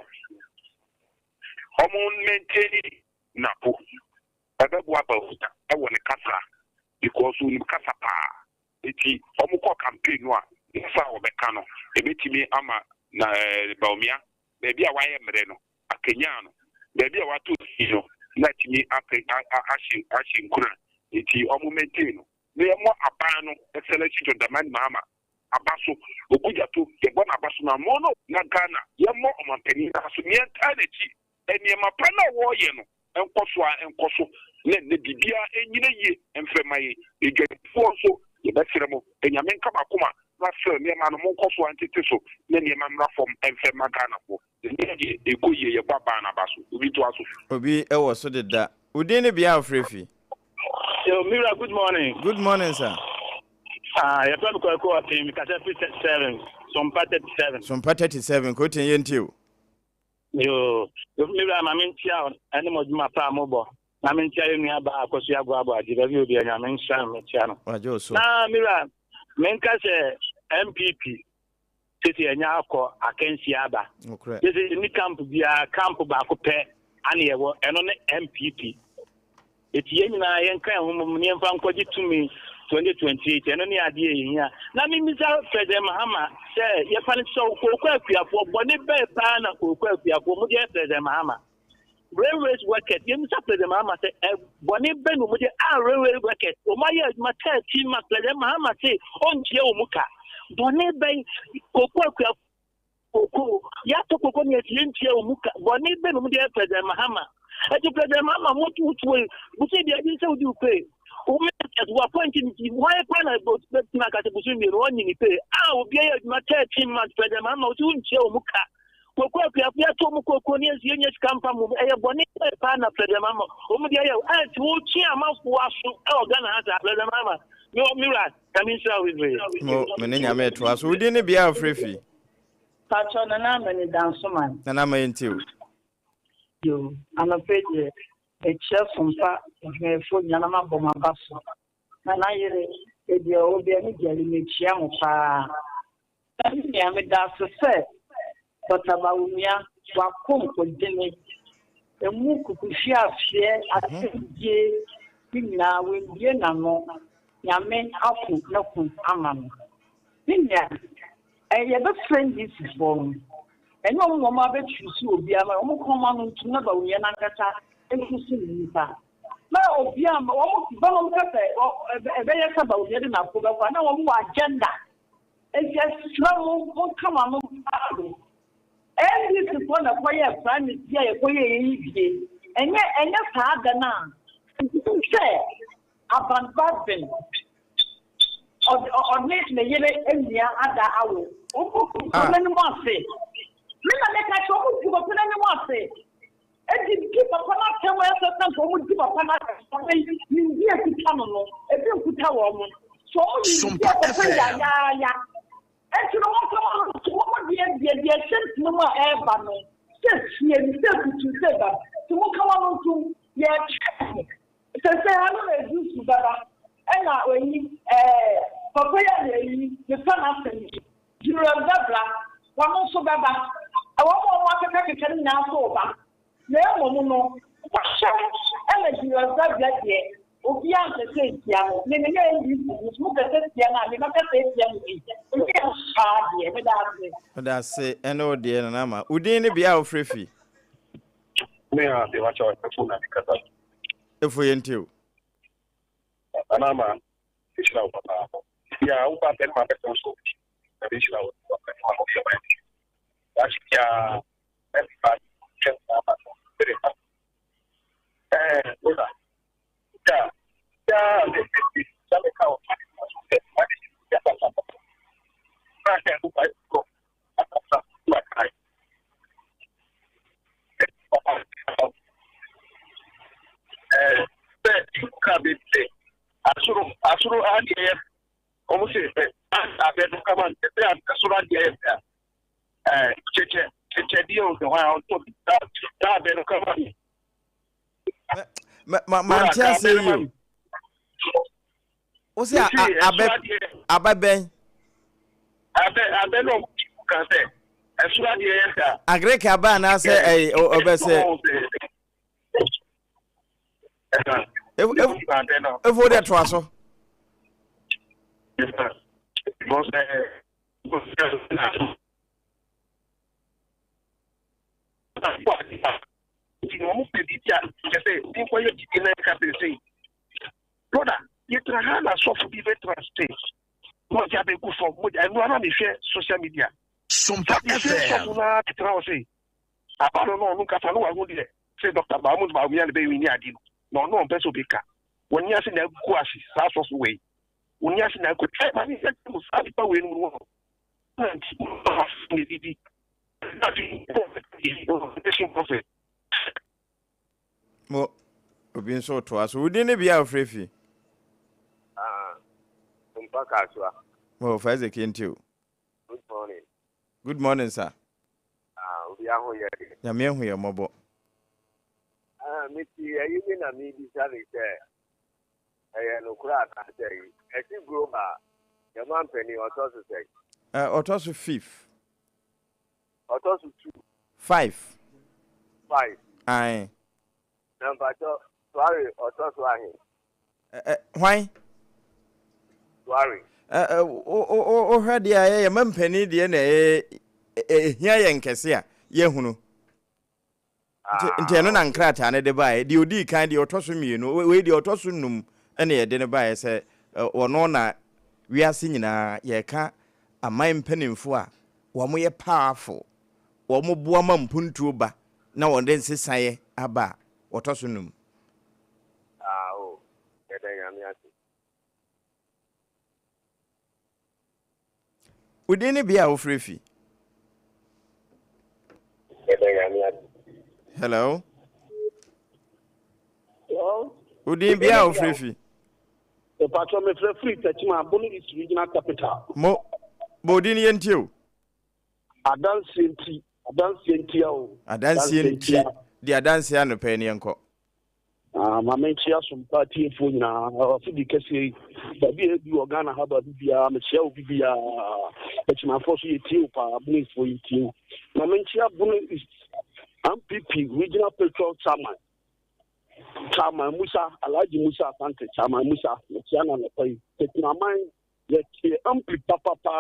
Homon maintaining Napu. I want a casa because we Casapa. It's Homoco campaign one. It's our Becano. A bit me ama na Baumia. Maybe a wire mereno, a Kenyano. Maybe a watu, let me ashing kuna. It's Omomentino. They are more abano, excellent to the man mama. Abaso, Obujato, the one Abasuna Mono, Nagana, Yamo, Montani, Asunian Tanity, and Yamapana Warrior, and Koswa and Koso, let the Bibia and Yene and Femai, you get four so, the best ceremony, and Yamen Kamakuma, Rassel, Yaman Monkoso and Titiso, then Yaman Rafom and Femagana, the Negi, the Guye, Babana Basu, Ubituasu. Obi, I so did that. Udine be our free. Mira, good morning. Good morning, sir. You're going to call a team because I 37, SOMPA 37. SOMPA 37, quoting you. You, Mira, I'm in town, animal, my farm mobile. I'm in town nearby because you have the review of the Yamin channel. Now, Mira, Menka MPP, City and Yako, I can see Abba. This is in the camp, the camp of Bacope, and on MPP. It's Yemina and Kram, from to me. 2028 and only idea here. Let me miss out President Mahama. Say, you find so Kokwapia for Bonnie Bear Pana, Kokwapia for Mudia President Mahama. Railways workers, you miss President Mahama say, Bonnie Ben Mudia, our railway workers. Omaya, my team, President Mahama say, on Geo Muka. Bonnie Bay, Kokwapia, Koko, Yato Kokonia, Geo Muka, Bonnie Ben Mudia President Mahama. As you President Mahama, what will say the idea you pay? Who appointing why plan about between the one in pay? I will be my 13 months, President Mamma, soon show Muka. Kokwapia, Tomoko, Conias, Union Campam, a bonnet pan of President Mamma. Omodia, I will cheer a mouth for us to Ghana, President Mamma. No, Mira, come in with me. Menina met was who didn't be our free. Touch on an arm and down so man. And I'm into you. I'm afraid a chef from Fat for Yanama Boma Basso. And I hear it will be any jelly made Chiampa. I am a dancer set, but about me, Wakum for dinner. The Mukushia fear at the now will be no Yamen Aku no Aman. Ninya, I have a friend this is born. And no woman bet you will be a common to never win Yanagata. Now, Obiam, almost a very about getting up for one agenda. And just slow, come on. And this is one of why plan is here, and yet, and just hard than now. Say, upon Badbin or make the yellow India at the hour. Oh, anyone say. Let you go to anyone say. And keep upon our tell us something would give upon us. You hear to come on, a few good hour. So you get a friend, yeah. And you don't come on to what the sense no more ever. Just here, to say that. To come on to, yeah, to say, I don't know, you better. And I will, Papa, the son after me. You remember, one also better. I want to take a now over. No, no, energy was that here. obi a se se tia no me me ndi mu ka se tia na me ma ka se tia mu bi obi a sha de me da se eno de na ma udin ne bia ofrefi me a de wa cha wa na kata efo yentio anama ishira wa papa ya upa pen ma peto so na ishira wa papa ma ho ya ba ya everybody can have very oda ya sabe ka o ya papa para que o pai ko ata kai kabete asuru ADF como se aberto kaman asuru ADF cheche dio de wa to da aberto kaman ma tia say you o se ababen abe no kan se asuru ADF ka agreka ba na say obese Evo de troaso. Brother, you try na so for be translate. Mo ja be go for mo ja no na me share social media. SOMPA FM. Na translate. Aparo no nunca fa no wa go dire. Say Dr. Mahmoud Bawumia le be wi ni adi no no person be ka. When you see na ku asi sa so way. When you see na ku ma ni se mu sa pa we no no. Mo obi so to aso udi ne bia ofrefi SOMPA kaswa mo fa ze kentio good morning sir obi aho ye ya me hu ye mobo miti ayi na mi bi sare se no kura ta sei eti global ya man peni otosu sei otosu 5 otosu 5 ai number 2 sorry otosu ahin why sorry o hwade ya man peni de na hia ye nkese a ye hunu nti no na nkrata ne de bae de odi kan de otoso mienu we de otoso num ene ye de ne bae se wono na wiase nyina ye ka aman mpanimfo a wo mo ye powerful wo mo boa ma mpuntuo ba na won de nsesaye aba otoso num o ede yami ati udi ne bia ofrefi ede yami ati hello Hello. Udi bia ofrefi The patron me free Techima Bonu is regional capital. Mo bodi ni yentio Adansi enti o. Adansi enti di adansi anu pe ni enko. Ma menchia SOMPA TFO nyina ofi di kese ba bi ebi organa haba bibia me chia bibia Techima force yeti pa Bonu is for yeti. Ma menchia Bonu is MPP regional petrol chairman Musa Alhaji Musa Asante chairman Musa Tiana no pay Techima man yet MPP papa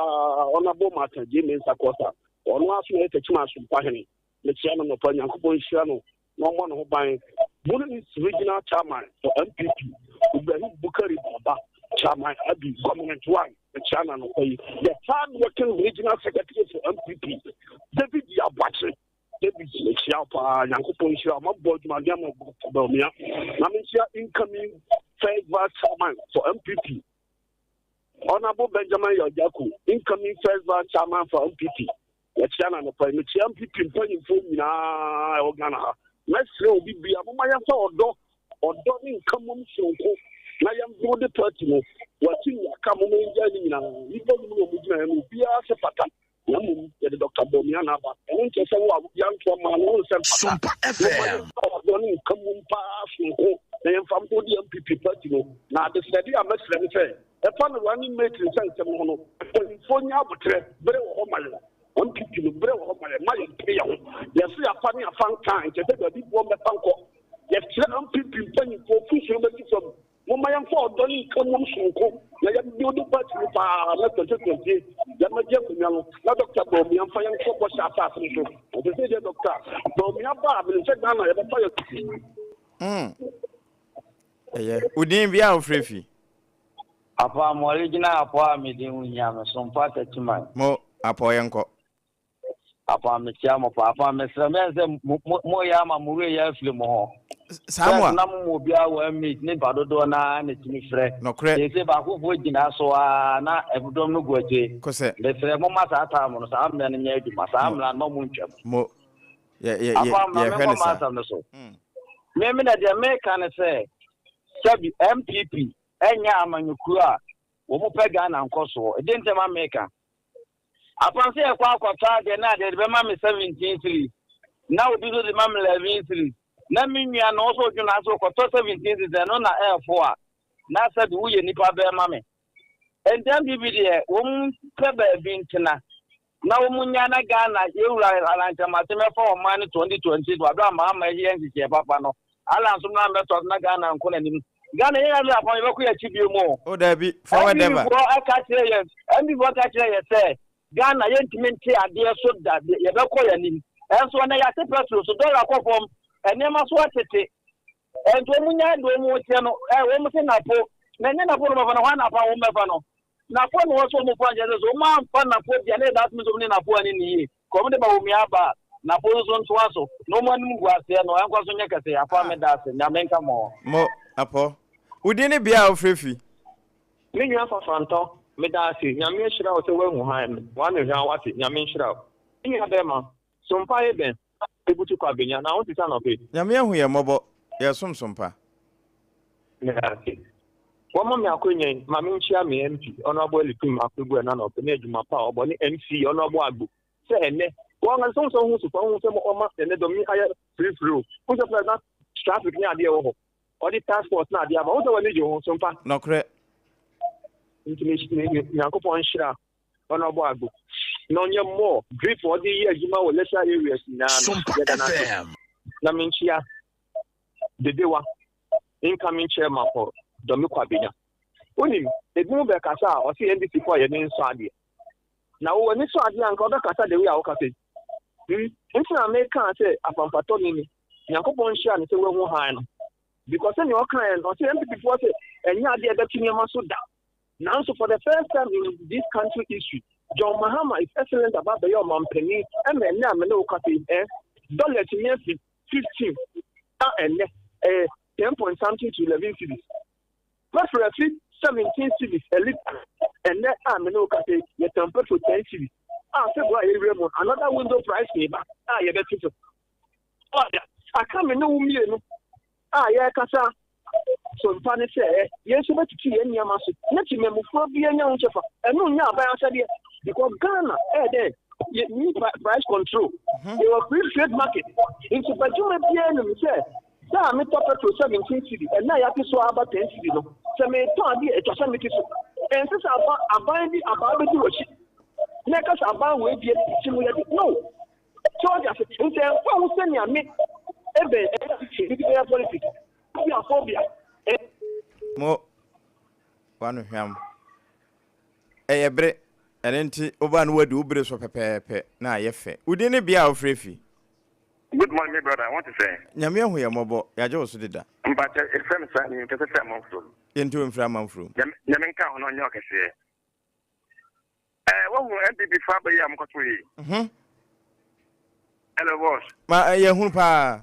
honorable Martin James Akosa ono aso e Techima SOMPA hene le Tiana no pay Nyankopon hia no no mo no ban Bonu is regional chairman for MPP Ibrahim Bukari Baba chairman Abi government one the Tiana no pay the third working regional secretary for MPP David Yabache David Chiapa, Yankopon Shia, my board, my young Bomia, Namensia incoming first vice chairman for MPP. Honorable Benjamin Yajaku, incoming first vice chairman for MPP. Let's channel the prime MPP paying for Mina Organa. Let's say, be a Maya or don't come on show. I am good the pertinent. Watching your come on in Janina, even will be a pattern. Dr. Bomiana, and just a young man, SOMPA FM. Come on, pass, and from the MPP party. Now, the study I must say, upon the running mate in Santa Mono, for Yabutre, very homely. One people, very homely, my payon. Yes, we are funny a fun time to take a big woman. Yes, MPP paying for fish from Mama yam for don't come on so ya ya bi odi part ni pa na 2020 ya ma je kunya no na doctor Bob yam fa yam so ko sha fa so o de say doctor Bob yam ba bi check down na ya ba ya udin bia ofrefi apa mo original apa me de unya me SOMPA 106.5 mo apa yenko apa me tia mo apa me sra me se mo ya ma mo we ya fili mo ho Samuel na mo bia wa meet ni badodo na na timi frɛ no kre se ba ko fo gina so na ebudom no goje ko se le frɛ mo ma sa ta mo no sa amna ne nya eduma sa amna no mo ntwam mo ye hwele sa me na de me kan se sabi MPP enya amanyukuru a wo mo pega na nkoso e de ntem America apanse e kwa akwata de na de be ma me 17-3 na obi do de ma me 11-3 na minua no so dwuna so ko 17-3 no na F4 a na sabi wo ye nipa be ma me endem bibidi e wo mo peba bi ntina na wo mo nya na Ghana yewura alantama te me fa o man 2020 do ado ama here nti papa no ala nso na me to na Ghana nko na nim Ghana ye ala apon be ko ya chibie mo o da bi forward ever aka kire ye mbi bo aka kire ye say Ghana ye ntimi ade so da ye be ko ya nim enso na ya te petrol so dollar ko fom enema so atete ento munya do mu tie no wo mu se na po na nya na po no na na pa wo me fa no na po no so mu fa je so ma fa na po dia na that means na po ani ni ko mu de ba wo mi aba na po so nto aso no mo anim gu ase no an kwa so nya kase apa me da ase nya menka mo apo udini bia ofrefi me nwa fa fanto me da ase nya me hira o se wa hu han wa me hwa wa se nya me hira ni ade ma SOMPA ye ben ebutu kwa benya na won ti sa no pe nya me hu ye mobo ye SOMPA me ase wo mo me akonyen ma me nchia me MP ono abo likum akogbu na no pe na adwuma pa obo ni MC ono abo agbo se ene wo nga so hu su fa hu se mo oma ene do mi aya free hu se fa na traffic ni ade wo ho or the transport na dia ma o so we jo SOMPA no kre intimation ni akopon shira ono abo agbo no nye more brief for the year juma wo lesser areas na na minchia dedewa incoming chairman for domikwa benya onim edum be kasa o se NDC for ye ni nso ade na wo ni so ade anka o be kasa de we a wo kasa nti na me kan say apampato ni yakopon share ni se we hu han no because any o kan no say NDC for say enya ade be tinyama so da now so for the first time in this country history John Mahama is excellent about the company and now me no copy dollar to me 15 and 10 point something to 11 cities. Preferably 17 cities elite and then I'm no copy you temper to 10 cities. Another window price neighbor. You bet it. Oh yeah, I come in no me no. Yeah, kasa. SOMPA ne say yes so bet ti enya maso na ti memufo bia nya unchefa eno nya aban asade because Ghana there you need price control you are free trade market into bajuma bia no say sa me top petrol 17 cedi and na ya ti so about 10 cedi no se me ton bi e to se me ti so en se sa aban bi aba be ti rochi na ka sa aban we bi ti mu ya no so just say for who say me ebe ti bi politics phobia mo wanu hwam eyebre enenti oba no wadu ubre so pepepe na ayefe udi ne bia ofrefi good morning my brother I want to say nyame hu ye mobo ya je osu dida but e friend say ni kese say manfro yentu mfra manfro nyame nka hono nyo kese wo hu NDP fa ba ya mkoto yi hello boss ma ye hu pa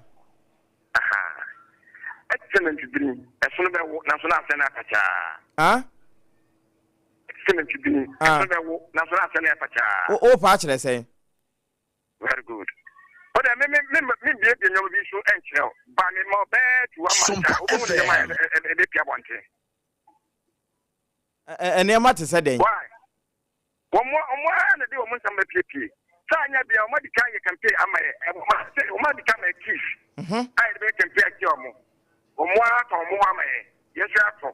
excellent dream esono be wo na so na ase na akacha excellent dream esono be wo na so na ase na akacha o pa kire say very good but me be nyo bi so enchel ba me mo be to amacha o mo de ma e de pia bonte ene ma te say den why o mo na de o mo nsam pie sa anya bia o ma di kan ye campaign ama o ma di kan ma kiss ai de campaign aki o mo omwa to omwa ma yesu ato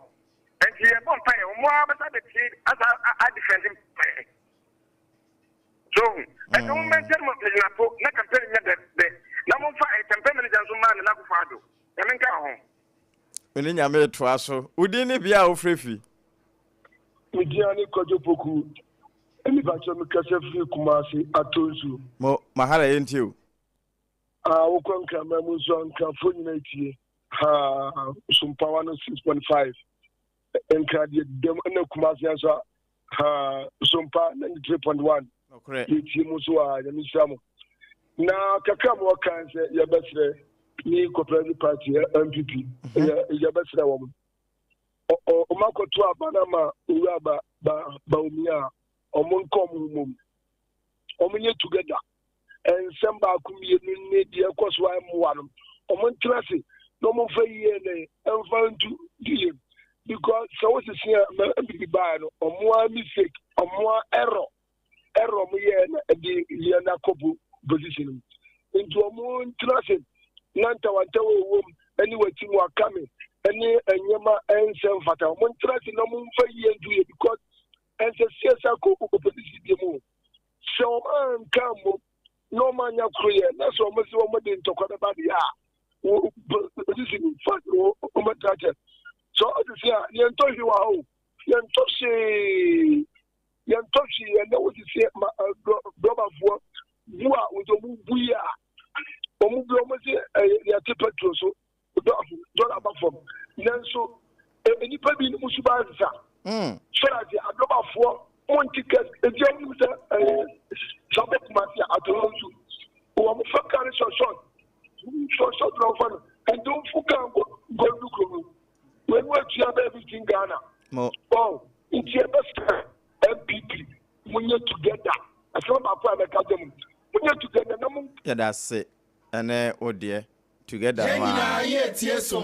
enti e bon pa omwa beta de ti as a defending play so e do mention mo na po na campaign nya de na mo fa e campaign manager so man na ku fado e menka ho Oni nyame to aso. Udi ni bia wo frefi. Midiani Kojopoku. Emi bacho mikase fi Kumasi Atonzu. Mahala yentio. Ukwanka mamuzo anka phone na itie. SOMPA 106.5. Enka de dem na Kumasi ansa SOMPA 93.1. Correct. Itie muso a ya misamo. Na kaka mo kan se ya besre ni Cooperative Party MPP. Ya besre wo. O makoto abanama uwa ba umia omunkom omunye together and samba kumye ni de kwaso am wanum omuntrase no mo fa yie ne enfantu die because so what is here be buy no omwa mistake omwa error mo ye na de ye na kobu position into omuntrase nanta wanta wo anyway tin wa kame any enyema ensem fata omuntrase no mo fa yie ndu because and the CSA opposition demo. So come no man ya clear. That's what most of them didn't talk about the opposition fact or so this year, Yantoshi wow, Yantoshi, and that was the same global for Bua with the Buya. Omublomasi ya tipetro so don't about from Nanso any baby in Musubanza. So that the Adoba 4 tickets, a gem Sabbath Master at the Lonsu, who are fucking short, and don't fucking go look. When we have everything Ghana. Oh, it's your best MPP. When you're together, I saw my private academy. When you're together, yeah, that's it. And oh dear, together.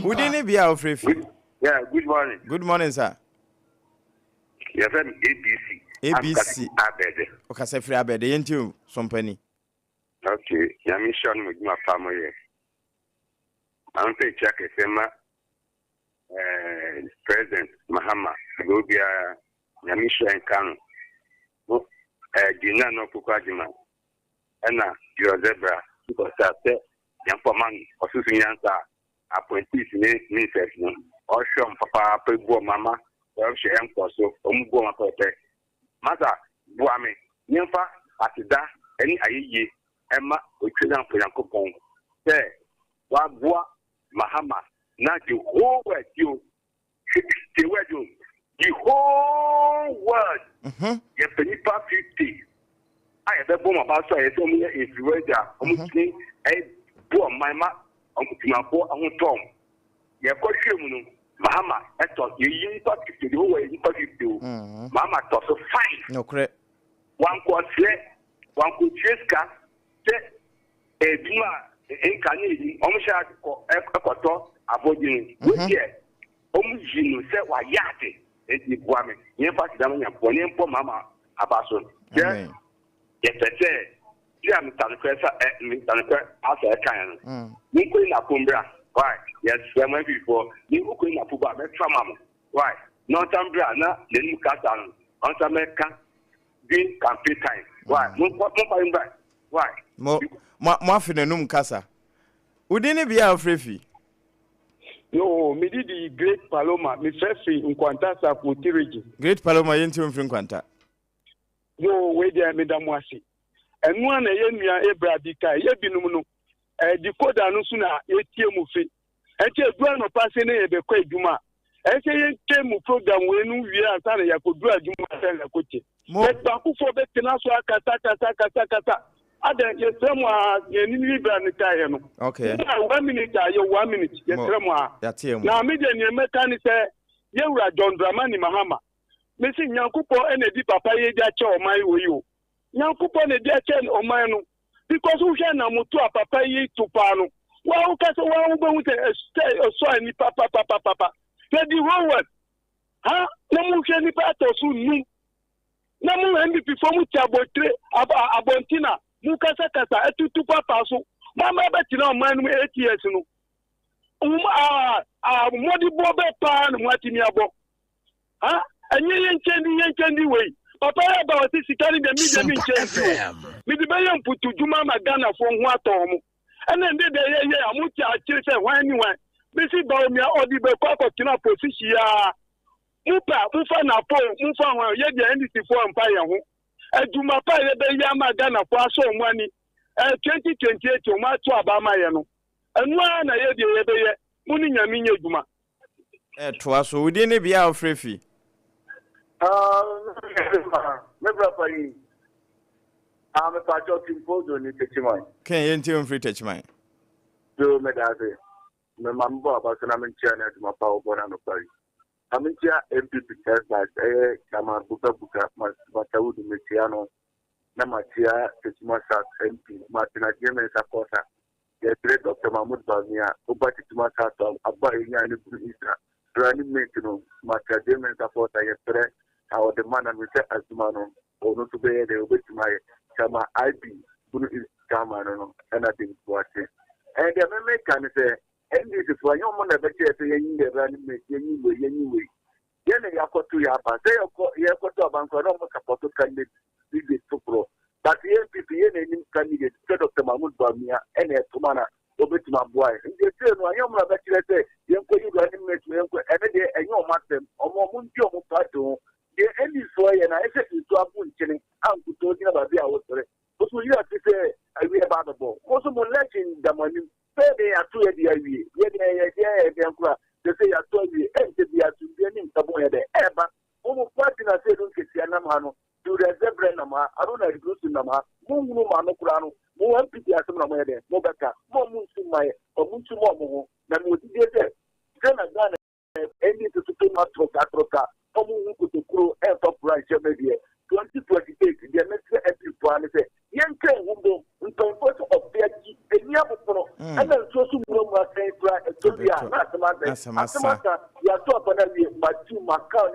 Would any be our free? Yeah, good morning. Good morning, sir. Yes, I'm ABC. Abede. Okay, say free Abede. Yentu sompani. Okay, ya mission with my family. I'm going to check President Mahama. Go be a mission in Kano. Gina no Pukajima. Ena your zebra because I said young man or Susan Yansa appointees ministers. Or show Papa Pebo Mama. She am so go my protect. Mother, Buame, Nyamfa, Atida, any aye, Emma, we couldn't put a coupon. Say, Wagua, Mahama, not the whole word you, the whole word, your Penipa 50. I have a bomb about so I told me if you were there, almost a poor mama, my poor Uncle Tom. Your question. Mahama, I thought you thought to the way you thought you do. Mama thought so fine. No correct. One could chase car, a Duma, in Canadian, almost a quarter, avoiding. Which year? Omujin said, why yate, a woman, near Pasadena, one for Mama Abason. Yes, yes, I said, yeah, Mr. After a kind. We couldn't have Pumbra. Why? Yes, there might be for you couldn't have put back from why? Not Ambrana, then you cut down on America, being campaign time. Why? No, back. Why? Muffin and Num Casa. Wouldn't it be our free? No, me did the Great Paloma, me free in Quantasa Putirigi. Great Paloma into in Quanta. No, way there, Madame Wasi. And one a Yemia Ebradika, Yebinumuno. Decoder no sooner ATM fee. And you go no passing a bequay Juma. And say you came program when we are telling you could do a Juma and a coach. But Baku for the Tenasua Kata. Other yes, someone you brand. Okay. 1 minute, 1 minute. Yes, someone. Now, median your mechanic say, you are John Dramani Mahama. Missing Yankupo and a deep papa, or my way. Yankupo and a dear chain or mine. Because who can to a papa to pano? Well, because one going to stay or so any papa. Let the wrong one. Huh? No more can be part of soon. No more and before Muchabotre, Abontina, Mukasa Casa, to papa. So, Mamma Bettina, man, 8 years. Modi Bobe Pan, Martiniabo. Huh? And you ain't changing way. Papa about this carrying the media change. With the bayan put to Juma Magana from Watom. And then they I'm with your children when you went. Bisi Baumia or the Bekwakotina position. Mufa na po, Mufa, ye the NDC for Empire. And do my pay the Yama Dana for so money. 2028 to Matu Abama. And one I had the Muni Yaminya Duma. Twas so we didn't be our free fee. I'm a part of Timpo, don't need to mind. Can you free touch mine? Do Medase. My mamma about an China to my power born on the party. I'm in here empty because like Kama Buka, Mataud Metiano, Namatia, Techimasak, MP, Martina Gemens Akota, the great Dr. Mahmoud Bamia, Ubati Tumasata, Abaya and Buddhista, running maintenance, Martina Gemens Akota, yesterday, our demand and return as Mano, or not to be able to my Kama IB, Buddhist Kama, and I think what it. And the American say, and this is why you want to bet you running anyway. Then you have to Yapa, say you have to bank or almost a photo candidate, to pro. But the NPP candidate, Dr. Mahmoud Bamia, and a Tumana, over to my boy. And they say, no, I am a bet you say, you put you running with me, and day, and you want them, or more Munjo Pato. The end is why, and I said to a moon chilling, I'm talking about the hour. But we have to say, I read about the ball. Also, more legend, the money. They are 2 years. They say, I told you, and they are to be in somewhere there. But almost parting I said, don't get Yanamano, to the Zebranama, I don't know, go to Nama, Mumano Kurano, more people are somewhere there, Mobaka, more moon to my, or moon to Momo, than what he did there. Then I done any to too much for Catroca, Omu to grow and top right, 2028, the next MP say, Yanka Wumbo, we can put up there, and Yapo, and then so soon, Tolia, not the matter, you are top on every, but 2 Macau,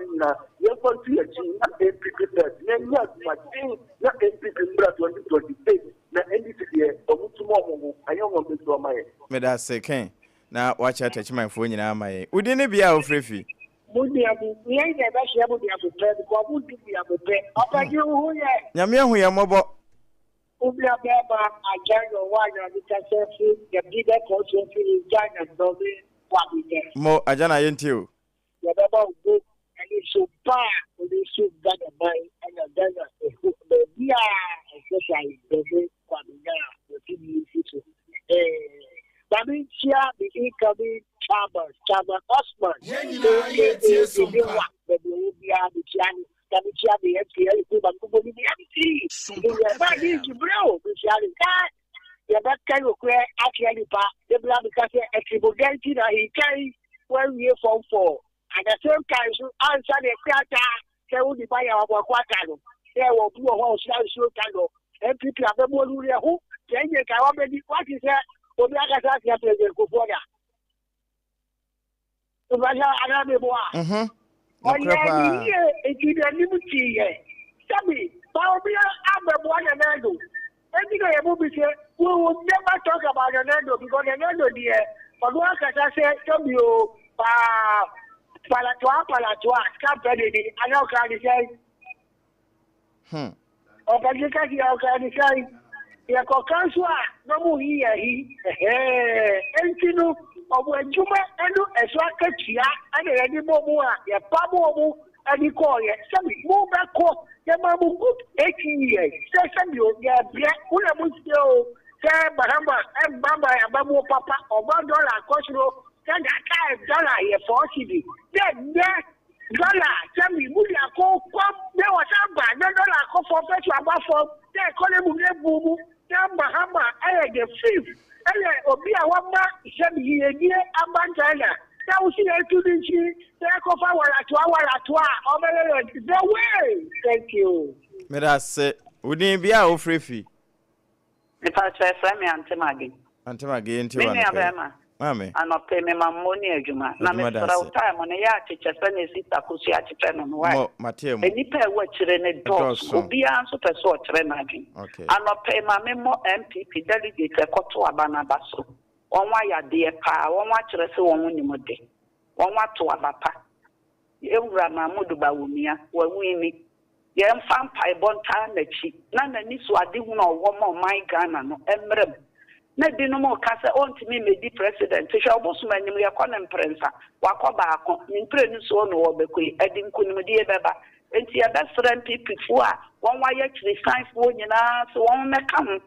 you want to achieve not MP, not my thing, not MP 2028, not any year, or tomorrow, I don't want to my. May I say, Ken, now watch out, touch my phone in our my. We didn't be our free fee. We ain't never able to have a prayer because we did be able to pray. Upon you, who Yamia, who are mobile. Ubia Baba, I join your wire because the bigger culture is giant and doesn't what we get. More, I don't know you. The Baba good and it's so bad, and it's so bad a mind and a dagger. The Bia, especially the way what we got, the TV future. Babi Chia, the incoming Chambers, Osman, the Bolivia, the Chinese. The FPL, but the reality. The bad is bro, which are the cat. The bad kind of queer actually, the blood because a tribulation that he carries 1 year from 4. And the same time, so answer the crata, they will be by our quarter. There will be a whole show kind of MPP of the Moluria who, then you can already what is that? Obiaga President Kufoga. Mm-hmm. Oh, yeah, it's a liberty. Sabi, Baobia, I'm one and Nando. And you know, we will never talk about Nando because Nando, dear, but what can I say? Tell you, Palatua, Scapelli, I know can say. Oh, but you can't hear, can say. Yeah, Cocansua, no more here, and you know. When you and a swag here, and any more, a pabo, and you call it. Some move back, the Mamu 18 years. Say some you, yeah, black, Unamusto, say Bahama, and Bamba, and Babu Papa, or $1 Cosmo, send a $1 here for city. Then, dollar, tell me, would you call, there was some $1 for better about for, they call him Boo, then Bahama, and the 5th. Obi a wama sabi yeye abantana na usi etudinchi na kofa wala toa omele the way. Thank you. Me da se udin bia o frefi me pa che frame antemage nti wa no mame ano pe me mamoni adwuma na me sora o time no ya cheche se na sita kusi a cheche no wa matemu enipa e wa chire ne dos obi an so pese o chire na adwin ano pe ma me mo MPP delegate ekoto abana baso wonwa ya de pa wonwa chire se wonwo ni mode wonwa to abapa ewura na mudu bawumia wa wini ye mfa mpa ibonta na chi na nani so ade hu na owo ma my Ghana no emrem na di no mo ka se ontimi me di president hwe obosoma nim ye kɔ ne mprensa wakɔ baako ne mpre ni so no wo bekoi adi nkunim di ebeba enti ya besra MPP fu a won wa ye twiri science wo nyina so won meka ho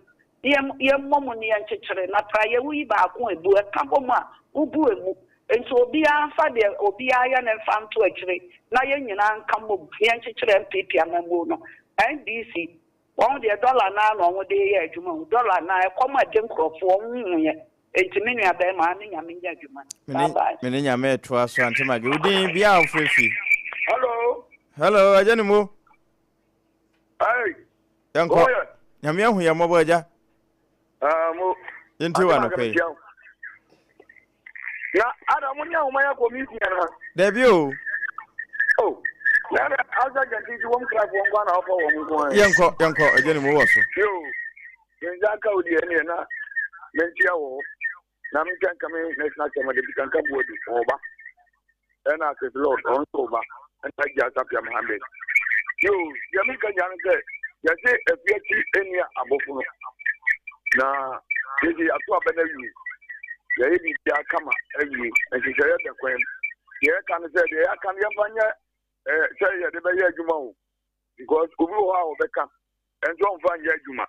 ye momo ne ye nkyekere na pra ye wi baako ebu eka bomu a ubu emu enti obi anfa de obi aya ne mfanto akire na ye nyina nka mo ye nkyekere MPP amambo no NDC one the dollar na no wo de ye adwuma dollar na e koma de nkrofo nwunye enti me nua be ma ne nyame nya adwuma bye bye me ne nyame eto aso antemage udin bia ofrefi hello ajani mo hey yanko nyame ahu ya mobo aja mo yenti wa no pe na ada mo nya umaya komiti na debio na asa ganti ji won kra ko ngwa na ofo won ko yanko ajani mo woso yo yenja ka odi ene na mentia wo na mkan kame national committee de kan ka bodu oba ena ke lord on oba enta ja tapia Mohammed yo yami kan jan ke ya se efiati enia abofuno na yeji atu abana wi ya yi bia kama awi ehihye da kwem ye kan se de ya kan ya banya say ya de be ya adwuma o because obi ho a obeka enzo mfa nya adwuma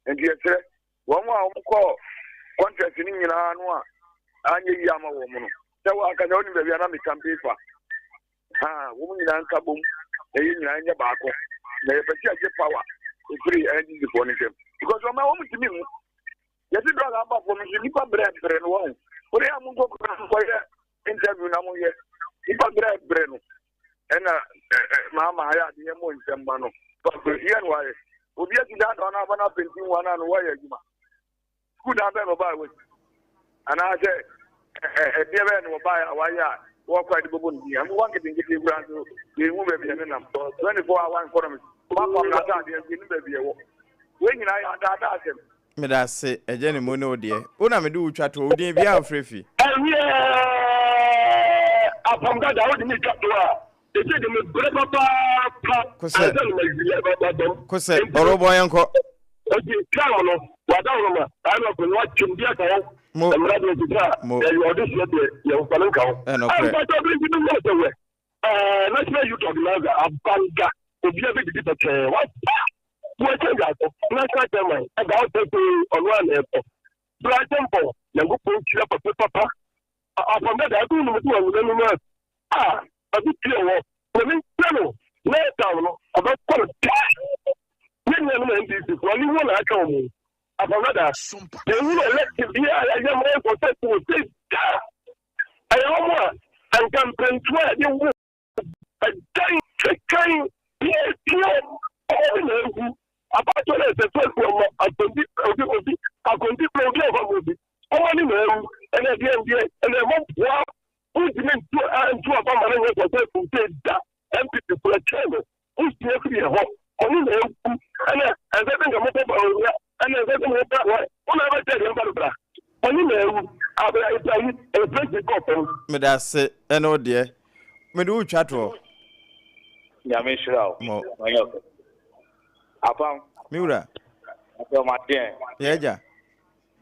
endi ese won a omko contract ni nyina no a anye yi ama wo mu no se wa ka na oni be bia na me campaign fa wo nyina nka bom eyi nyina nya baako na ye pesi age power e free energy the bonus because o ma wo mutimi mu ye ti do ga ba for me ni pa bre no wo ore amu go ko ye interview na mu ye ni pa bre no ena mama haya de mo nsemba no ko ye no waye obi ati da do na ba na pentin wana no waye adwuma ku da be no ba we ana je de be no ba ya waye wo kwa de bobo ni am wan ke ngiti brand ni mu be bi ne nam 24 hours economy ba ko na ta de ni be bi e wo we nyina ya da asem me da se eje ni mo no de una me du twa to odin bia ofrefi APAM DADAA wo de mi twa to a they say they make great papa kose orobo yanko okay claro no wadawo ma ana ko wa chimbia ka mo mrado tuta you audition de you fallen ka no kre but to bring you no so we national youth organizer abanga obi e be did what what change that national chairman about to on one airport for example na go put you papa APAM DADAA do no no a bit clear what when no later no about what when you know this when you want to come APAM DADAA they will elect the year more for to say I am and campaign to you a kind about the first one a conti problem only no and again and then who's meant to a permanent for to say that MPP for a channel who's never a home only and then I'm and then whenever tell you about that only no a president government me da se eno de me do twa to ya me shira mo APAM miura APAM atien yeja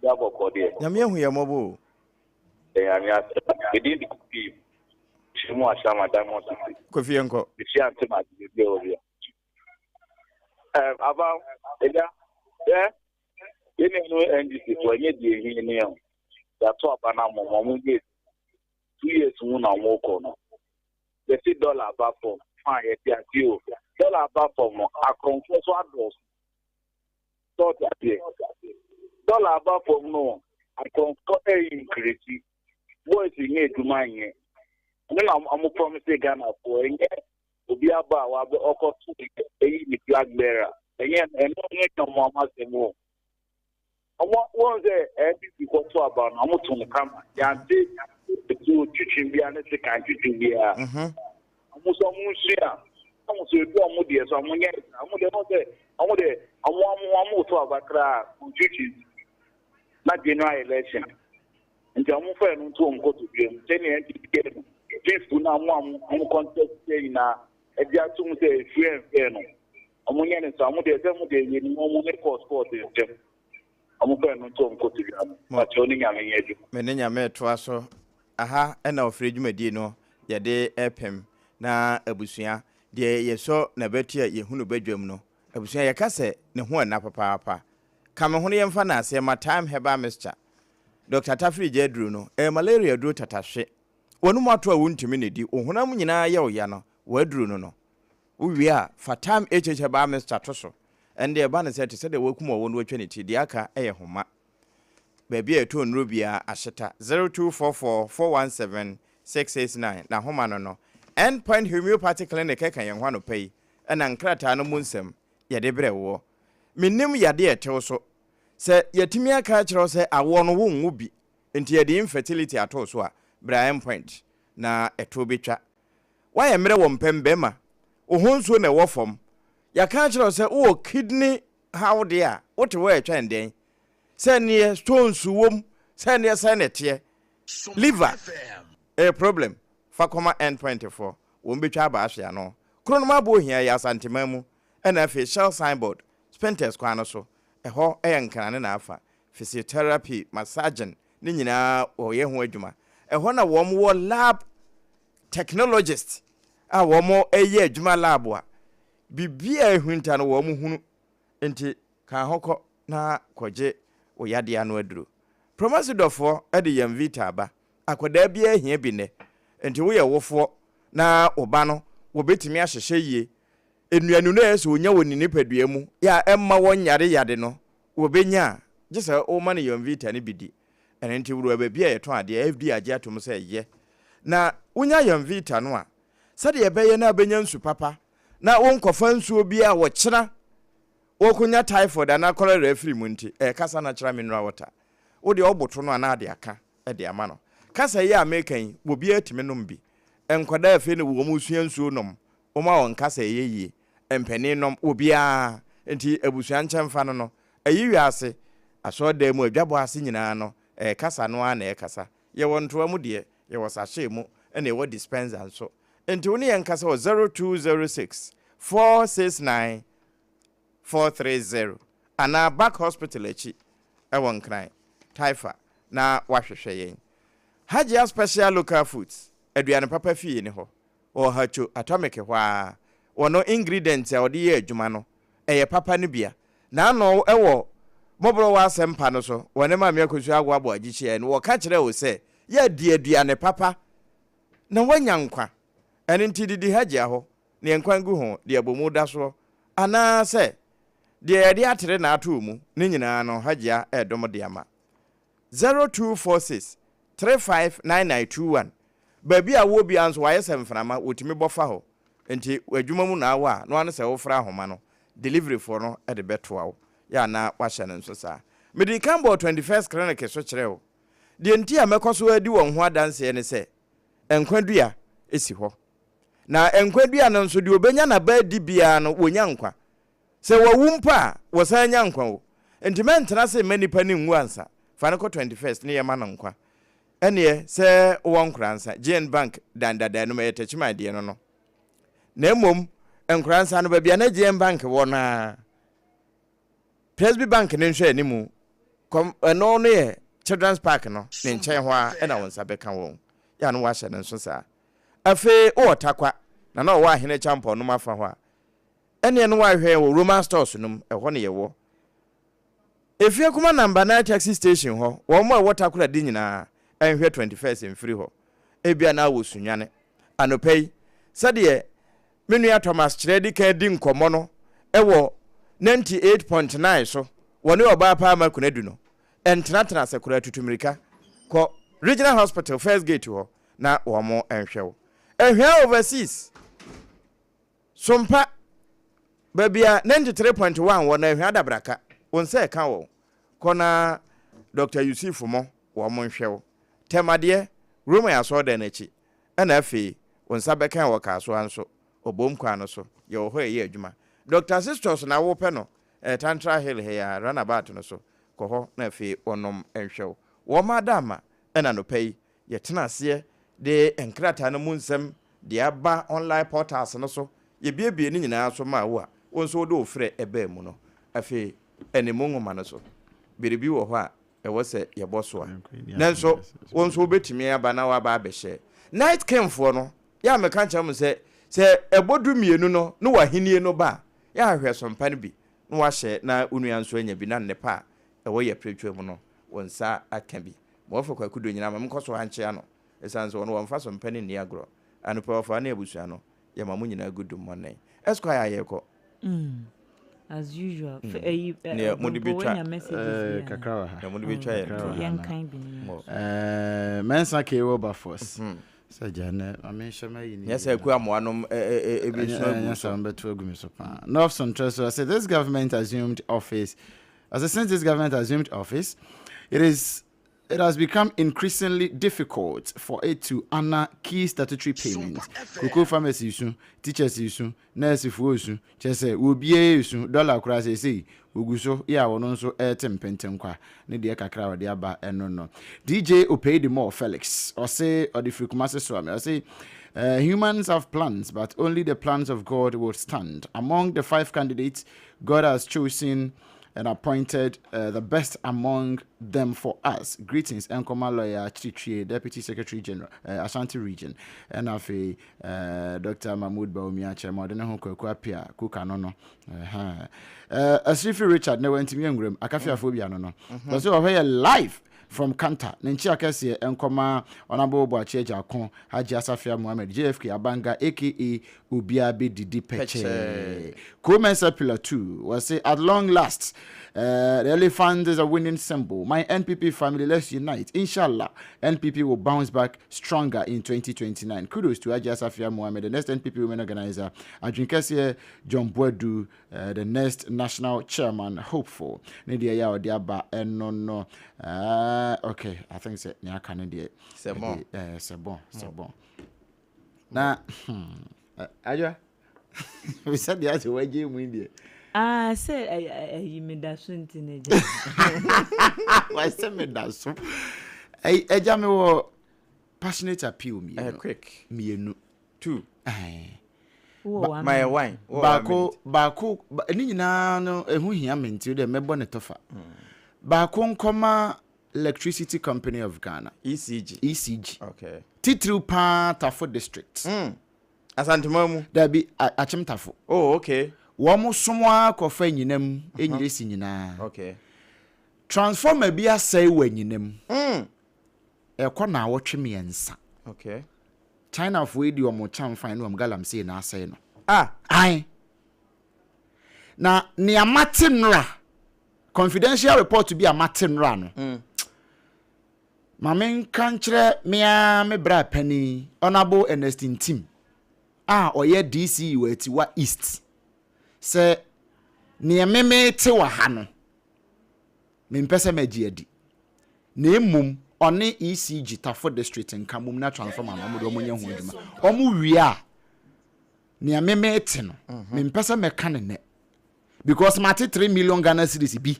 ya boko de ya me hu ya mobo ya me asa edin di kupi shimu ashama diamond kofi enko bisi ante ma de obi APAM eja yene no NDC to anye di ehin ni o ya to abana mo ge 2 years mu na mo ko no the $50 above for fine e dia ti o dollar above for mo akonfo so ados so that dollar above for no akonfo increase boys ni eduma yen ni na am promise Ghana for enye obi aba wa be okotu eyi ni flag bearer enye eno ni kan mo amasemo wọ́n ṣe NDC kọ́ tó àbá ọ̀nà àwọn tó nìkan yàtí ètò títí bí a ní ti kàn títí bí a. Àwọn sọ mú sí à, àwọn sọ ètò àwọn díẹ̀ sọ àwọn yẹn àwọn díẹ̀ wọ́n sẹ àwọn òtó àbákárà títí na general election. Nti àwọn fẹ́ nu tó nǹkó tó bí mu sẹ́ni NDC kẹ́ ẹ̀ fífù náà àwọn contest yìí na ẹ̀dí àtúmù sẹ́ ẹ̀fẹ́ nù. Àwọn yẹn ní sọ àwọn díẹ̀ sẹ́ mu díẹ̀ yẹn ni wọ́n mú ní court ẹ̀ Omupe no to nko tigram. But oni nya me yedu. Me ne nya me to aso. Aha na ofre dwumadi no ye de APAM na abusua de yeso na betia ye hunu badwam no. Abusua ye kase ne ho na papa. Kame ho ye mfa na ase ma time heba Mr. Dr. Tafri Jedru no malaria duro tatahwe. Wonu mato a wuntimi ne di ohunam nyina ye oya no wadru no. Uwi a fa time heba Mr. Toso. And the banner said to say the wokum wonu atwaniti di aka homa. Baby a to nrubia asheta 0244417689 na homa no endpoint homeopathic clinic kan yen hwano pay na nkrata no munsem ye de brewo minnim yade etew so se yetimi aka kiro se awo no wonwu bi enti ye de infertility ato so a bra endpoint na eto betwa waye mre wo mpembema ohonso na wo fom ya ka kiro se o kidney how there what we twa nden send stones wom send sanete liver a problem fakoma N24 won betwa ba ahwe ano kronoma bo hia ya santemamu na facial signboard spenters kwano so eho eyankane na afa physiotherapy massaging ni nyina oye ho adwuma eho na wo lab technologist a wo eye adwuma lab a bibia ehunta no wo hunu enti kan hokọ na koje oyade anu aduro promasidofo ede yam vita ba akoda bia ahia bi ne enti wo ye wofo na oba no wo betimi ahyehye yie enuanu na eso onya woni nipadua mu ya emma won yade no wo benya gese o ma ne yam vita ne bidi enti wuro ba bia ye to ade FD age atom se ye na wonya yam vita no a sade ye beye na benya nsu papa na won kofa nsu bia wo kyena okunya typhoid ana cholera afiri mu nti kasa natural mineral water wo de oboto no ana de aka de ama no kasa ye amekan wo bia timi nom bi enkwada afi ne wo mu sua nsuo nom o ma won kasa ye yie empani nom wo bia nti abusua nkyemfa no ayi ase aso da mu adwabo ase nyina no kasa no ana kasa ye wonto mu de ye wasahye mu ene wo dispenser nso nti wo ne yen kasa 0206 469 430 ana back hospital echi ewon kran taifa na wahwehwe yen Hajia special local foods aduane papa fie ni ho o hacho atomic hwa wono ingredients a odi ye adwuma no eye papa ne bia na no ewo mobro wa sempa no so wone ma me akosu agwabo agichie no wo ka kire wo se ya di aduane papa na wanya nkwa ene ntididi hajia ho ne nkwangu ho de abomu da so ana se de yade atere na ato mu ne nyina no hajia edom de ama 0246 359921 baby a wo bia nso waye semframa wotimi bofa ho enti adwuma mu na awa no ane se wo fra homa no delivery for no e de beto awo ya na wahye ne nso sa medi cambo 21st clinic so kire wo de enti a mekoso adi won ho adanse ne se enkwadua esi ho na enkwadua no nso de obenya na ba di bia no wonya nkwa se wawumpa wosanya nkwa wo enti mentena se manipa ni nwu ansa fa ne ko 21st ne yema no nkwa ene se won kransa GN Bank dandada no metachima de no na emom enkransa no ba bia na GN Bank wona PSB Bank ne nhwe animu kom no no ye Children's Park no ne nchen ho a na wonsa beka won ya no wa hye ne nso sa afi o takwa na no wa hene champion no mafa ho a ene no wa hwe wo Roman stores no ho ne ye wo efie kuma number 9 taxi station ho wo mo water kura di nyina enhwe 21st in free ho ebia na wo sunwane anopei sade menua Thomas Chiredi ka di nkomo no ewo 98.9 so woni oba pa ma kunadu no entratra sekura tutumirika ko regional hospital first gate ho na wo mo enhwe overseas sompa babia 93.1 wona ehwe adabraka wonse ka wo kona Dr. Yusuf mo wo mo nhwe temade Roma ya so da nachi ana afi wonsa beka wo ka so anso obom kwa no so ye ho ye adwuma Dr. Sisters na wo pe no Tantra Hill he ya runabout no so ko ho na afi onom nhwe wo madama ana no pay ye tena ase de enkrata no munsem de aba online portals no so ye biebie ni nyina so ma wo a wonso do ofre ebe mu no afi enimu ngoma no so biribi wo ho a ɛwɔ sɛ yɛbɔ so a nanso won so betimi aba na wa ba abɛhye night camp no ya meka kyerɛ mo sɛ ɛbodu mienu no no wahenie no ba ya ahwɛ sompa no bi no wahyɛ na onua nso anya bi na nepa ɛwɔ yɛ pretwa mu no wonsa aka bi mo fo kwakudo nyina ma mkɔso hankyea no esanso no wonfa sompa ni ni agro anopa ofa na ebusua no ya ma mo nyina gudu monne esquire ayeko as usual ne mo de betwa kakra ha mo de betwa yan kan bi ni mensa ke wo ba force sajane ameshama yini yes aku amoanom North Central said this government assumed office since this government assumed office it has become increasingly difficult for it to honor key statutory payments. Kuku pharmacy issue, teachers issue, nurse issue, chese ubie issue, dollar krase say, uguso ya wononso tempentem kwa. Ne de kakra wa de aba no. DJ Opedimo Felix, or say or the Frikumase Swami, or say humans have plans, but only the plans of God will stand. Among the 5 candidates, God has chosen and appointed the best among them for us. Greetings, Enkoma Lawyer Chichi, Deputy Secretary General, Ashanti Region, and Dr. Mahmoud Baumia, Chairman, Kuapia, Kukanono. Asrifi Richard, no went to Myungrim, Akafia Phobia, no. But so here live from Kanta, Nenchia Kessie, Enkoma, Honorable Boache Jakon, Haji Asafia Mohammed, JFK Abanga, aka Ubiabi Didi Peche. Comensa Pillar 2 was say, at long last, the elephant is a winning symbol. My NPP family, let's unite. Inshallah, NPP will bounce back stronger in 2029. Kudos to Haji Asafia Mohammed, the next NPP women organizer, Adrian Kessie, John Boadu, the next national chairman, hopeful. Nidia Yao Diaba, and no. Okay, I think c'est nya Canadian. C'est bon. C'est bon. Na aja. We said the other way game win there. Say you made that something. Why say me that so? Eja me wo passionate appeal me. Quick. Me no. 2. My wine. Bako ni nyina no ehu hia menti de mebo ne tofa. Bako nkoma Electricity Company of Ghana. ECG. Okay. Titru pa Tafo District. Asantimamu. There be Achim Tafo. Oh, okay. Wamo somwa kofa nyinem enyiresi nyina. Okay. Transformer bi asai wa nyinem. Ekọ na awotwe miensa. Okay. China for edi omo cham fine no galam say na asai no. Ai. Na ni amate nra. Confidential report to be a Martin Rano. Mamen kanchre mea me bra penny honorable Ernestine team. Oye DC weti wa East. Se ni meme te wa hano. Me mpese meji edi. Na emum one ECG Tafo District nka mum na transformer na omo nya ho aduma. Omo wi a ni meme te no. Me mpese me ka ne. Because mati 3 million Ghana cedis bi.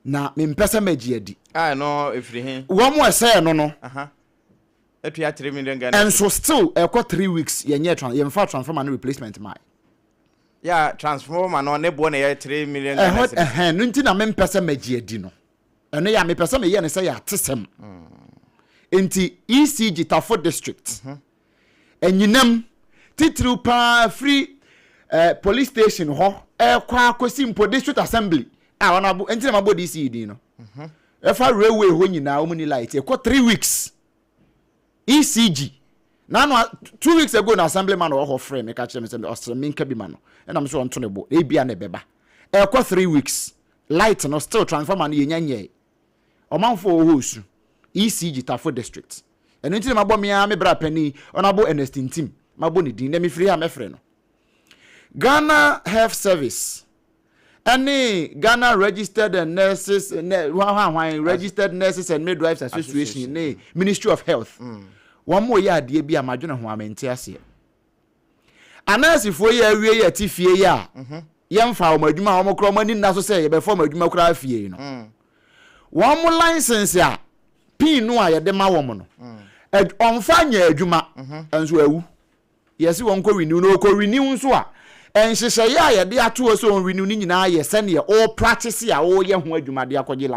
Na me mpesa maji adi. No efri hin. Wo mo ese no. Etua 3 million Ghana. And so still e ko 3 weeks ye transformer no replacement mai. Yeah, transformer no ne bo na ye 3 million Ghana. No nti na me mpesa maji adi no. Eno ya me pesa me ye ne say ya tesem. Enti ECG Tafo District. Enyinam titru pa free police station ho kwa akosi mpo district assembly ona bo enti na mabo DCD no fa railway ho nyina omuni light e ko 3 weeks ECG na no 2 weeks ago na assemblyman ho frame me ka kire me say osreminka bi ma no e na me so onto ne bo e bia na beba e ko 3 weeks light no still transformer na yenyanye omanfo hosu ECG Tafo District eno enti na mabo me bra pani ona bo Ernestine team mabo ne din na me free ha me free no Ghana Health Service. Any Ghana registered nurses, registered nurses and midwives association, Ministry of Health. One more year, dear be a margin of woman tiasia. And as if we are really a tifia ya, young fowl, my duma, homochromani, naso say, before my democracy, you know. One more license ya, Pinoa, the ma woman. And on fanya, Juma, and so, yes, you won't go renew, no, renew, so. and she say ya de ato so on renew ni nyina ye sene all practice ya all ye ho adwuma de akwaje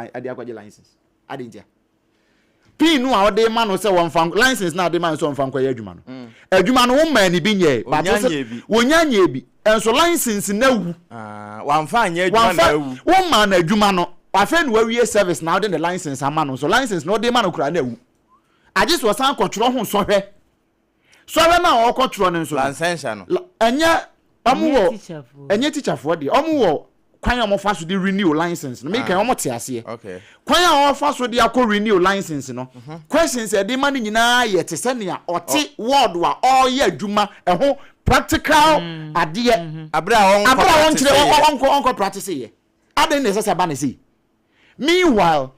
license adinja pin no a de ma no se won fan license na de ma so won fan kwaye adwuma no adwuma no wo ma ni bi nye but wonyanye bi enso license na wu wan fa anye adwuma na wu wo ma na adwuma no afa no wawie service now then the license ama no so license no de ma no kura na wu agye so san control ho sohwe na o control no so license no enye omo enye teacher for de omo wo kwan ya mo fa so de renew license no make omo te ase okay kwan ya o fa so de akọ renew license no questions e de ma ni nyina ye te se ne a oti word wa all ye adwuma ho practical ade abra won kire on practice ye ade ne se ba ne see. Meanwhile,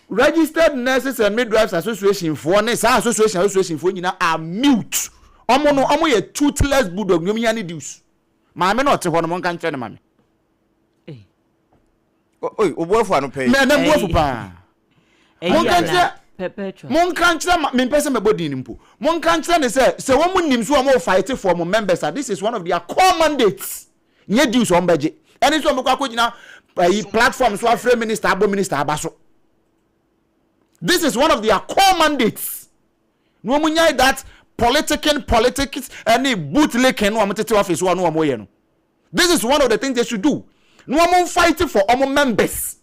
registered nurses and midwives association for ne association for nyina are mute. Omo ye toothless bulldog no me any dues. Maame no te ho no mon kan kire ne maame. Oi, obofu anu pay. Me na bofu pa. Mon kan kire me pese me body ni mpo. Mon kan kire ne se wo mu nim so omo fight for mo members. This is one of their core mandates. Nye dues on beje. Any so mko akojina platforms so afre minister abo minister abaso. This is one of their core mandates. No munyai that politics any bootlicking no amtete office one no amoye no. This is one of the things they should do. No am fighting for our members.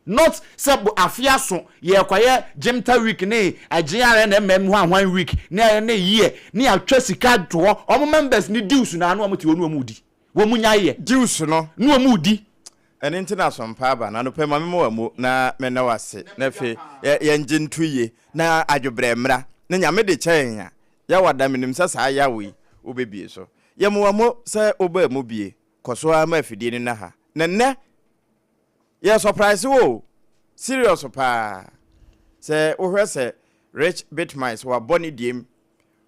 Not sub afiaso ye kwaye jimta week ne agiare na one week ne year ne atwa sika do our members ni dues na no amte onu amudi. Wo munyai dues no amudi. An international paba na no pema memo mu na me na wase na fe ye ngintuye na adwobremra na nyame de kyenya ya wada menim sasa ya we obebie so ye mo se oba mu bie koso ama afidie ni na ha na ye surprise wo serious pa se wo hwe se rich BITMISE wa boni diem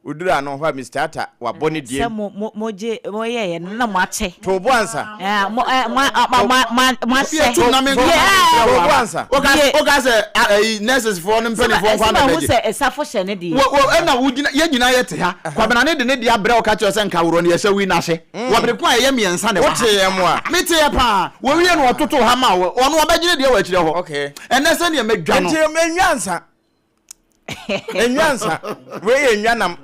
udura no ho Mr. Ata wa boni diem mo ye na mo ache to bo ansa ma se to na me to bo ansa oga se nurses for no mpani for kwa na beje se esafo hye ne di wo na wugina ye nyina ye te ha kwabena ne de ne dia bre o ka che se nka woro ne ye hye wi na hye wo bre kwa ye miensa ne wa wote ye mo a mete ye pa wo wie no ototo ha ma wo ono obagine de wa kire ho okay ene se ne medwa no enti menyansa enyansa we ye nyanam